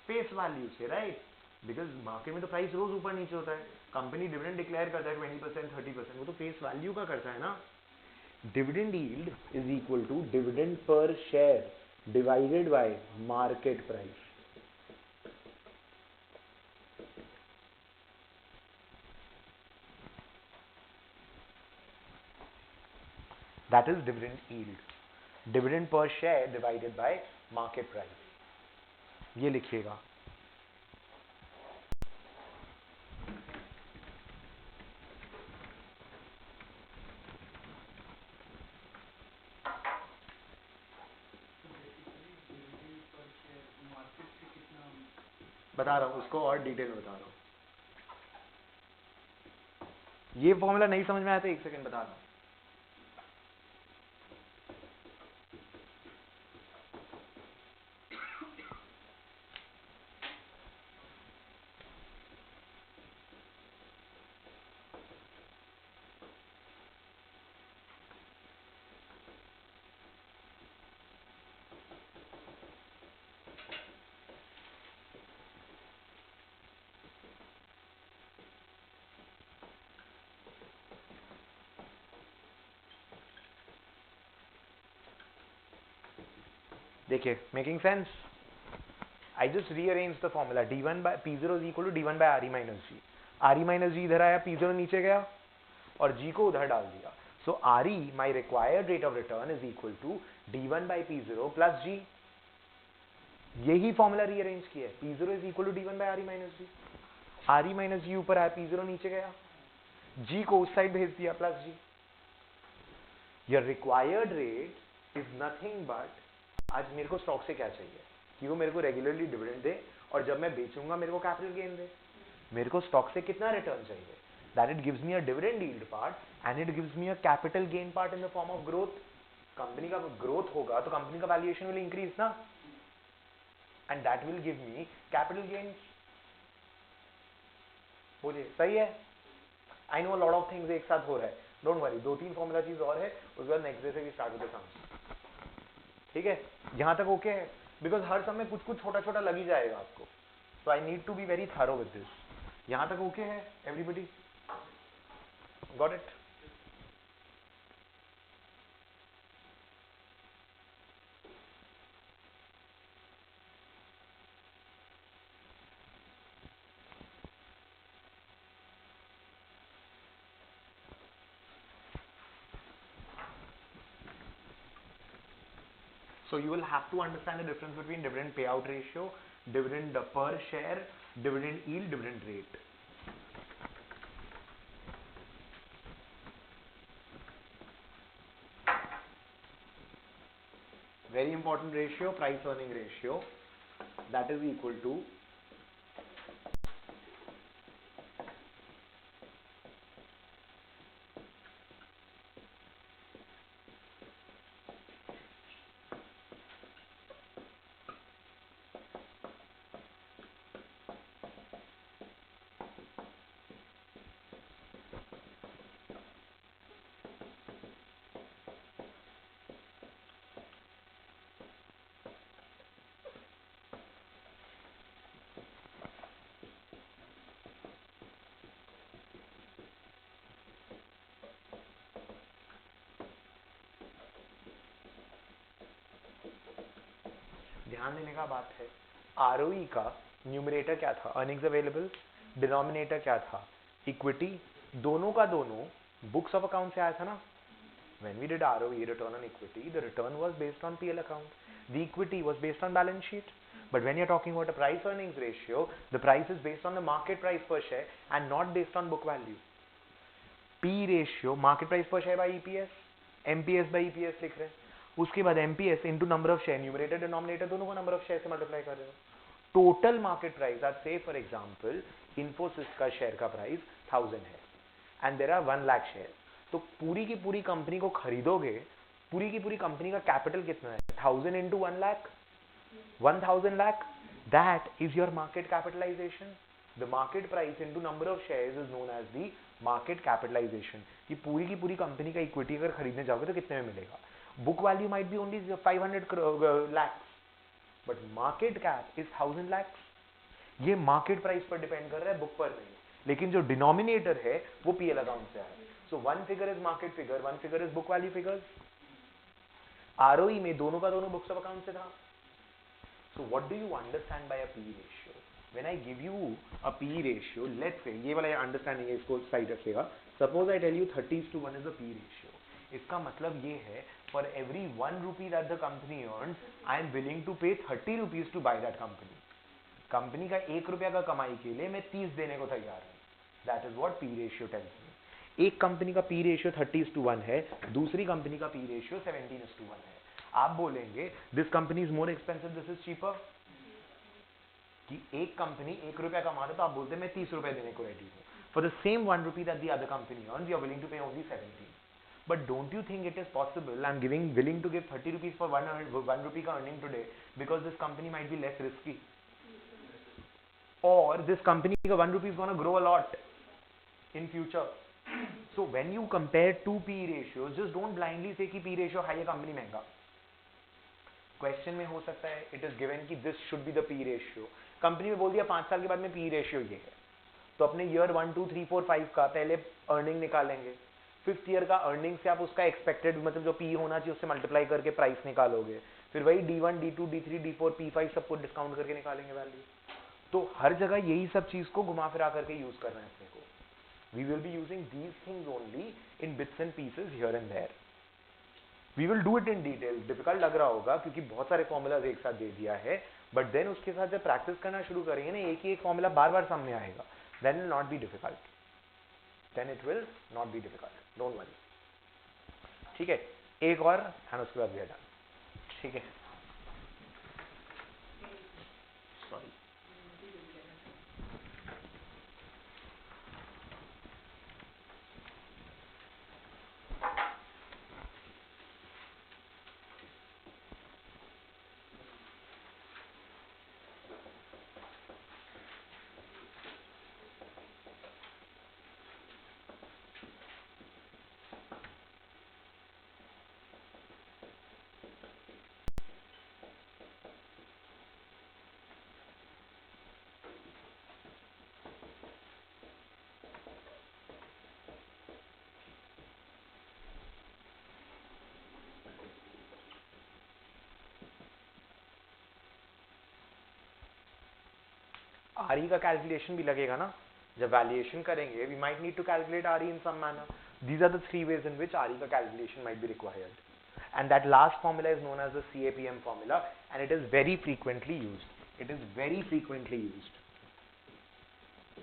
Face value से, right? Because market में तो price रोज ऊपर नीचे होता है. कंपनी डिविडेंड डिक्लेयर करता है 20%, 30%, वो तो फेस वैल्यू का करता है ना. Dividend yield is equal to dividend per share divided by market price. That is dividend yield. Dividend per share divided by market price. ये लिखिएगा. बता रहा हूँ उसको और डिटेल में बता रहा हूँ. ये फॉर्मूला नहीं समझ में आया तो एक सेकंड बता रहा हूँ. देखिए, making sense? I just rearrange the formula. d1 by p0 is equal to d1 by re minus g. re minus g इधर आया, p0 नीचे गया और g को उधर डाल दिया. सो re, my required rate of return, is equal to d1 by p0 plus g. यही फॉर्मूला रीअरेंज किया है. p0 is equal to d1 by re minus g. re minus g ऊपर आया, p0 नीचे गया, g को उस साइड भेज दिया plus g. Your required rate is nothing but, आज मेरे को स्टॉक से क्या चाहिए कि वो मेरे को रेगुलरली डिविडेंड दे और जब मैं बेचूंगा मेरे को कैपिटल गेन दे. मेरे को स्टॉक से कितना रिटर्न चाहिए? That it gives me a dividend yield part and it gives me a capital gain part in the form of growth. Company का ग्रोथ होगा तो कंपनी का वैल्यूएशन विल इंक्रीज ना, and that will give me capital gain. बोलिए सही है? I know lot of things एक साथ हो रहा है, डोंट वरी. 2-3 फॉर्मूला चीज और है, उसके बाद नेक्स्ट डे से भी स्टार्ट होते सम्स. ठीक है, यहां तक ओके है? बिकॉज हर समय कुछ कुछ छोटा छोटा लग ही जाएगा आपको, so I need to be very thorough with this. यहां तक ओके है everybody? Got it? So you will have to understand the difference between dividend payout ratio, dividend per share, dividend yield, dividend rate. Very important ratio, price earning ratio. That is equal to ध्यान देने का बात है. ROE का numerator क्या था? Earnings available. Denominator क्या था? इक्विटी. दोनों का दोनों बुक्स ऑफ अकाउंट से आया था ना. When we did ROE, return on equity, the return was based on PL account. The equity was based on balance sheet. But when you're talking about a price earnings ratio, the price is based on the market price per share and not based on book value. P ratio, market price per share by EPS, MPS by EPS लिख रहे हैं. उसके बाद MPS into number of share, numerator denominator दोनों को number of share से multiply कर रहे हो. Total market price, आज say for example, Infosys का share का price 1000 है and there are 1 lakh shares. तो पूरी की पूरी कंपनी को खरीदोगे, पूरी की पूरी कंपनी का कैपिटल कितना है? 1000 into 1 lakh, 1000 lakh. That is your market capitalization. The market price into number of shares is known as the market capitalization. कि पूरी की पूरी कंपनी का इक्विटी अगर खरीदने जाओगे तो कितने में मिलेगा? Book value might be only 500 lakhs, but market cap is 1000 lakhs. ये मार्केट प्राइस पर डिपेंड कर रहा है, बुक पर नहीं. लेकिन जो डिनोमिनेटर है वो पीएल अकाउंट से आया. So one figure is market figure, one figure is book value figures. ROE में दोनों का दोनों books of account से था. So what do you understand by a P ratio? When I give you a P ratio, let's say ये वाला understanding है, इसको साइड रखिएगा. Suppose I tell you 30:1 is a P ratio. इसका मतलब ये है for every 1 rupee that the company earns, I am willing to pay 30 rupees to buy that company. Company का 1 रुपया का कमाई के लिए मैं 30 देने को तैयार हूँ. That is what P ratio tells me. एक कंपनी का पी रेशियो 30:1 है, दूसरी कंपनी का पी रेशियो 17:1 है. आप बोलेंगे this company is more expensive, this is cheaper. कि एक कंपनी 1 रुपया कमा रहे तो आप बोलते हैं मैं 30 रुपए देने को रेडी हूं. For the same 1 rupee that the other company earns, you are willing to pay only 17. But don't you think it is possible, I am willing to give 30 rupees for 1 rupee का earning today because this company might be less risky, और this company का 1 rupee is gonna grow a lot in future. So when you compare two P ratios, just don't blindly say कि P ratio high है, company महंगा. Question में हो सकता है it is given कि this should be the P ratio. Company में बोल दिया 5 साल के बाद में P ratio ये है, तो अपने ईयर 1 2 3 4 5 का पहले अर्निंग निकालेंगे. 5th ईयर का अर्निंग से आप उसका एक्सपेक्टेड मतलब जो P होना चाहिए उससे मल्टीप्लाई करके प्राइस निकालोगे. फिर वही D1 D2 D3 D4 P5 सबको डिस्काउंट करके निकालेंगे वैल्यू. तो हर जगह यही सब चीज को घुमा फिरा करके यूज करना है अपने को. We will be using these things only in bits and pieces here and there. We will do it in detail. Difficult लग रहा होगा क्योंकि बहुत सारे फॉर्मूलाज एक साथ दे दिया है, बट देन उसके साथ जब प्रैक्टिस करना शुरू करेंगे ना, एक ही एक फॉर्मूला बार बार सामने आएगा. Then it will not be difficult. Then it will not be difficult. Don't worry. ठीक है, एक और एंड उसके बाद भी डन. ठीक है, सॉरी. आरई का कैलकुलेशन भी लगेगा ना जब वैल्यूएशन करेंगे. We might need to calculate RE in some manner. These are the 3 ways in which RE का calculation might be required, and that last formula is known as the CAPM formula, and it is very frequently used. It is very frequently used.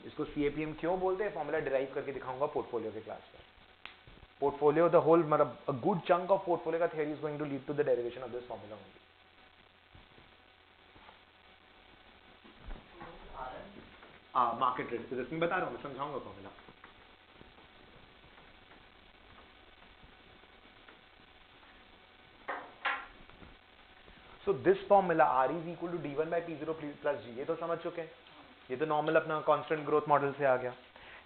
इसको CAPM क्यों बोलते हैं, formula derive करके दिखाऊंगा portfolio के class में. Portfolio the whole मतलब a good chunk of portfolio का theory is going to lead to the derivation of this formula only. Market rate risk में बता रहा हूँ, मैं समझाऊंगा formula. So this formula R is equal to D1 by P0 plus G, ये तो समझ चुके हैं. ये तो नॉर्मल अपना कांस्टेंट ग्रोथ मॉडल से आ गया.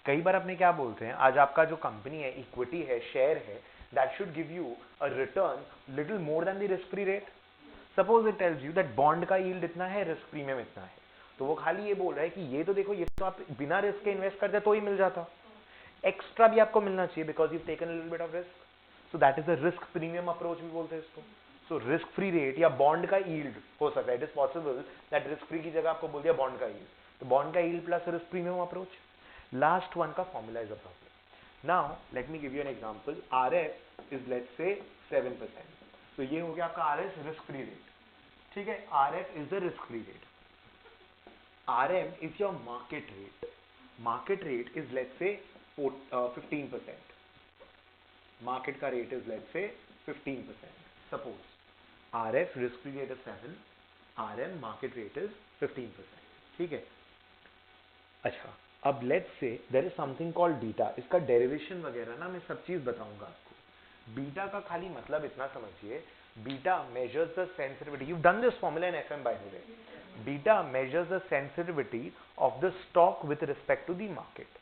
कई बार अपने क्या बोलते हैं, आज आपका जो कंपनी है, इक्विटी है, शेयर है, that should give you a return little more than the risk free rate. Suppose it tells you that bond का यील्ड इतना है, रिस्क प्रीमियम इतना है, तो वो खाली ये बोल रहा है कि ये तो देखो, ये तो आप बिना रिस्क के इन्वेस्ट करते तो ही मिल जाता, एक्स्ट्रा भी आपको मिलना चाहिए because you taken a little bit of risk. So that is the risk premium approach भी बोलते हैं इसको. सो रिस्क फ्री रेट या बॉन्ड का यील्ड हो सकता है. It is possible that risk free की जगह आपको बोल दिया बॉन्ड का यील्ड, तो बॉन्ड का yield plus risk premium approach. Last one का formula is a problem. Now let me give you an example, RF is let's say 7%, तो ये हो गया आपका RF रिस्क फ्री रेट, ठीक है। RF is the risk free rate, RM is your market rate, market rate is let's say 15%, market का rate is let's say 15%, suppose RF risk free rate is 7, RM market rate is 15%, ठीक है। अच्छा, अब let's say there is something called beta, इसका derivation वगैरह ना मैं सब चीज बताऊंगा आपको। बीटा का खाली मतलब इतना समझिए, beta measures the sensitivity, you done this formula in FM by the way, beta measures the sensitivity of the stock with respect to the market.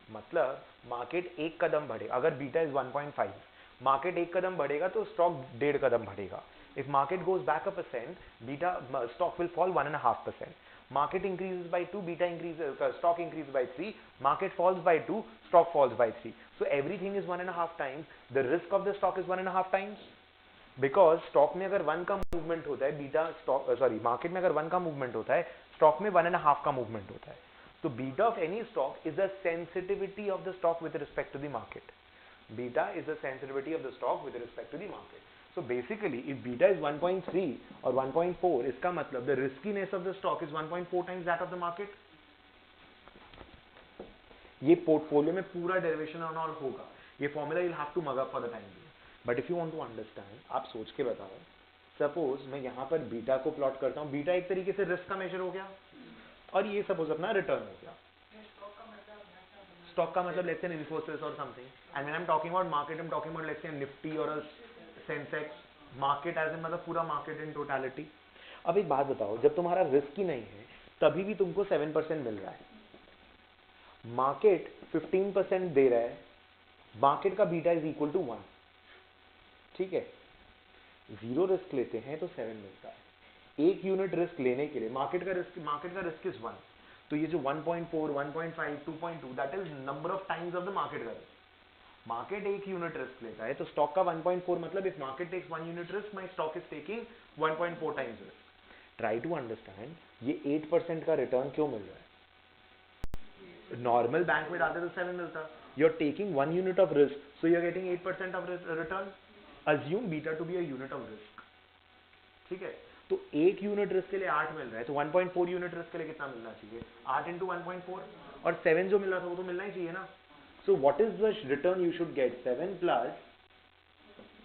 मतलब मार्केट एक कदम बढ़े, अगर बीटा इज 1.5, मार्केट एक कदम बढ़ेगा तो स्टॉक 1.5 कदम बढ़ेगा। If market goes back 1%, beta stock will fall 1.5%. Market increases by 2, beta increases, stock increases by 3, market falls by 2, stock falls by 3. So everything is 1.5 times, the risk of the stock is 1.5 times. Because stock में अगर 1 का movement होता है, beta stock market में अगर 1 का movement होता है, स्टॉक में 1.5 का मूवमेंट होता है। तो beta of any stock is the sensitivity of the stock with respect to the market. Beta is the sensitivity of the stock with respect to the market. So basically, if beta is 1.3 or 1.4, इसका मतलब the riskiness of the stock is 1.4 times that of the market. ये portfolio में पूरा derivation और all होगा, ये formula you'll have to mug up for the time being. But if you want to understand, आप सोच के बताओ, सपोज मैं यहाँ पर बीटा को प्लॉट करता हूँ, बीटा एक तरीके से रिस्क का मेजर हो गया, और ये सपोज अपना रिटर्न हो गया। स्टॉक का मतलब लेट्स से इन्फोसिस और something, and when I am talking about market, I am talking about let's say Nifty और सेंसेक्स, मार्केट एज इन मतलब पूरा मार्केट इन टोटलिटी। अब एक बात बताओ, जब तुम्हारा रिस्क ही नहीं है तभी भी तुमको 7% मिल रहा है, मार्केट 15% दे रहा है, मार्केट का बीटा इज इक्वल टू 1, ठीक है। 0 रिस्क लेते हैं तो 7 मिलता है। 1 यूनिट रिस्क लेने के लिए मार्केट का रिस्क इज 1, तो ये जो 1.4, 1.5, 2.2 that is number of times of the market का रिस्क। मार्केट 1 यूनिट रिस्क लेता है तो स्टॉक का 1.4, मतलब if market takes 1 unit risk, my stock is taking 1.4 times risk. Try to understand ये 8% का रिटर्न क्यों मिल रहा है। नॉर्मल बैंक में डालते तो 7 मिलता, you are taking 1 unit of risk, so you are getting 8% of return. Assume beta to be a unit of risk, ठीक है। तो 1 यूनिट रिस्क के लिए 8 मिल रहा है, तो 1.4 यूनिट रिस्क के लिए कितना मिलना चाहिए, 8 इंटू 1.4, और 7 जो मिल रहा था वो तो मिलना ही चाहिए ना। So what is the return you should get? 7 plus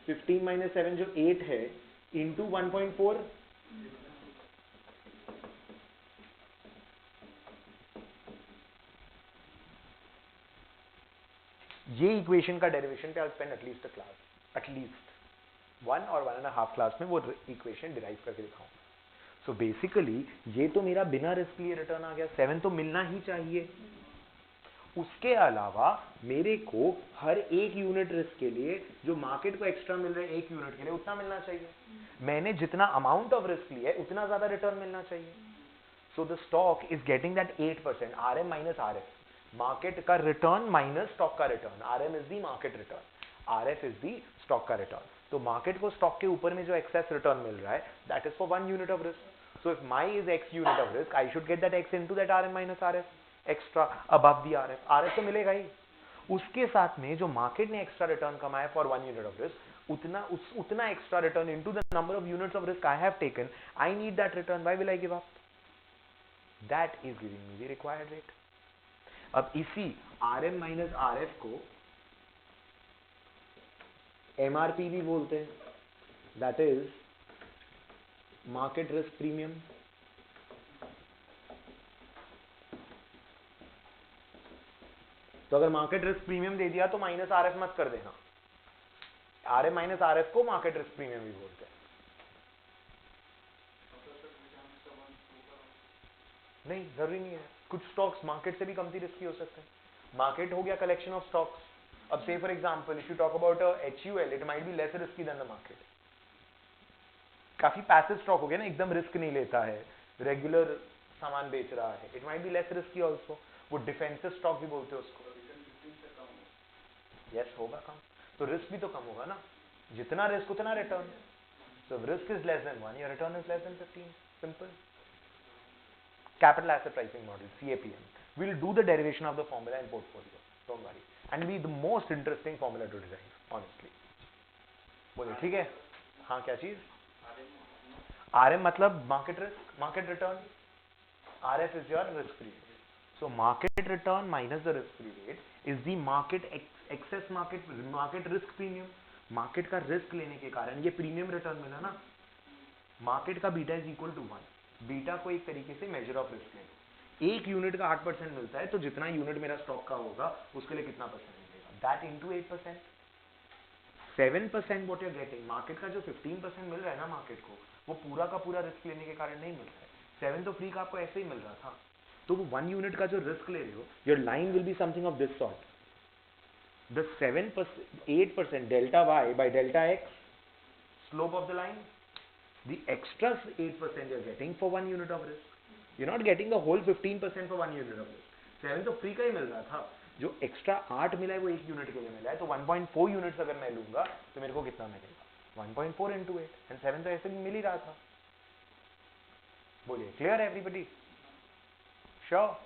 15 minus 7 जो 8 है into 1.4, ये इक्वेशन का डेरिवेशन पे I'll spend at least a class, at least 1 or 1.5 class में वो इक्वेशन डिराइव करके दिखाऊंगा। सो बेसिकली ये तो मेरा बिना रिस्क लिए रिटर्न आ गया, 7 तो मिलना ही चाहिए। उसके अलावा मेरे को हर 1 यूनिट रिस्क के लिए जो मार्केट को एक्स्ट्रा मिल रहा है 1 यूनिट के लिए उतना मिलना चाहिए। मैंने जितना अमाउंट ऑफ रिस्क लिया है उतना ज्यादा रिटर्न मिलना चाहिए। So the stock is getting that 8%, RM minus RF, market का रिटर्न माइनस स्टॉक का return, RM is the market return, RF is the stock का रिटर्न। तो मार्केट को स्टॉक के ऊपर में जो एक्सेस रिटर्न मिल रहा है that is for 1 unit of risk. So if my is X unit of risk, I should get that X into that RM minus RF extra above the RF तो मिलेगा ही। उसके साथ में जो मार्केट ने extra return कमाया for 1 unit of risk, उतना extra return into the number of units of risk I have taken, I need that return, why will I give up? That is giving me the required rate. अब इसी RM minus RF को MRP भी बोलते हैं, that is market risk premium. तो अगर market risk premium दे दिया तो माइनस RF मत कर देना, RM माइनस RF को मार्केट रिस्क प्रीमियम भी बोलते हैं। नहीं जरूरी नहीं है, कुछ स्टॉक्स मार्केट से भी कमती रिस्की हो सकते हैं। मार्केट हो गया कलेक्शन ऑफ स्टॉक्स। अब से for example if you talk about HUL, it might be less risky than the market. काफी पैसिव स्टॉक हो गया ना, एकदम रिस्क नहीं लेता है, रेगुलर सामान बेच रहा है, it might be less risky also. वो डिफेंसिव स्टॉक भी बोलते हैं उसको। यस होगा कम, तो रिस्क भी तो कम होगा ना, जितना रिस्क उतना return. So risk is less than 1, your return is less than 15, simple. Capital asset pricing model, CAPM. We'll do the derivation of the formula in portfolio, don't worry. and be the most interesting formula to derive, honestly. बोलिए ठीक है. हाँ क्या चीज? RM मतलब market risk, market return. RF is your risk free rate. So market return minus the risk free rate is the market excess market risk premium. Market का risk लेने के कारण ये प्रीमियम रिटर्न मिला ना. मार्केट का beta is equal to 1. Beta को एक तरीके से मेजर ऑफ रिस्क है. एक यूनिट का 8% मिलता है तो जितना यूनिट मेरा स्टॉक का होगा उसके लिए कितना परसेंट मिलेगा, that into 8%. 7% what you are getting. Market का जो 15% मिल रहा है ना मार्केट को, वो पूरा का पूरा रिस्क लेने के कारण नहीं मिल रहा है. 7 तो फ्री का आपको ऐसे ही मिल रहा था. तो वो 1 यूनिट का जो रिस्क ले रहे हो, your line will be something of this sort. The 7%, 8% delta y by delta x, slope of the line, the extra 8% you're getting for 1 unit of risk. You're not getting the whole 15% for 1 unit of risk. 7 तो free का ही मिल रहा था. जो extra 8 मिला है वो 1 unit के लिए मिला है. तो 1.4 यूनिट्स अगर मैं लूंगा तो मेरे को कितना मिलेगा? 1.4 into 8. एंड 7 तो ऐसे भी मिल ही रहा था. बोलिए clear everybody? Sure?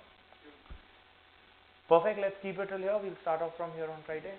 Perfect. Let's keep it till here. We'll start off from here on Friday.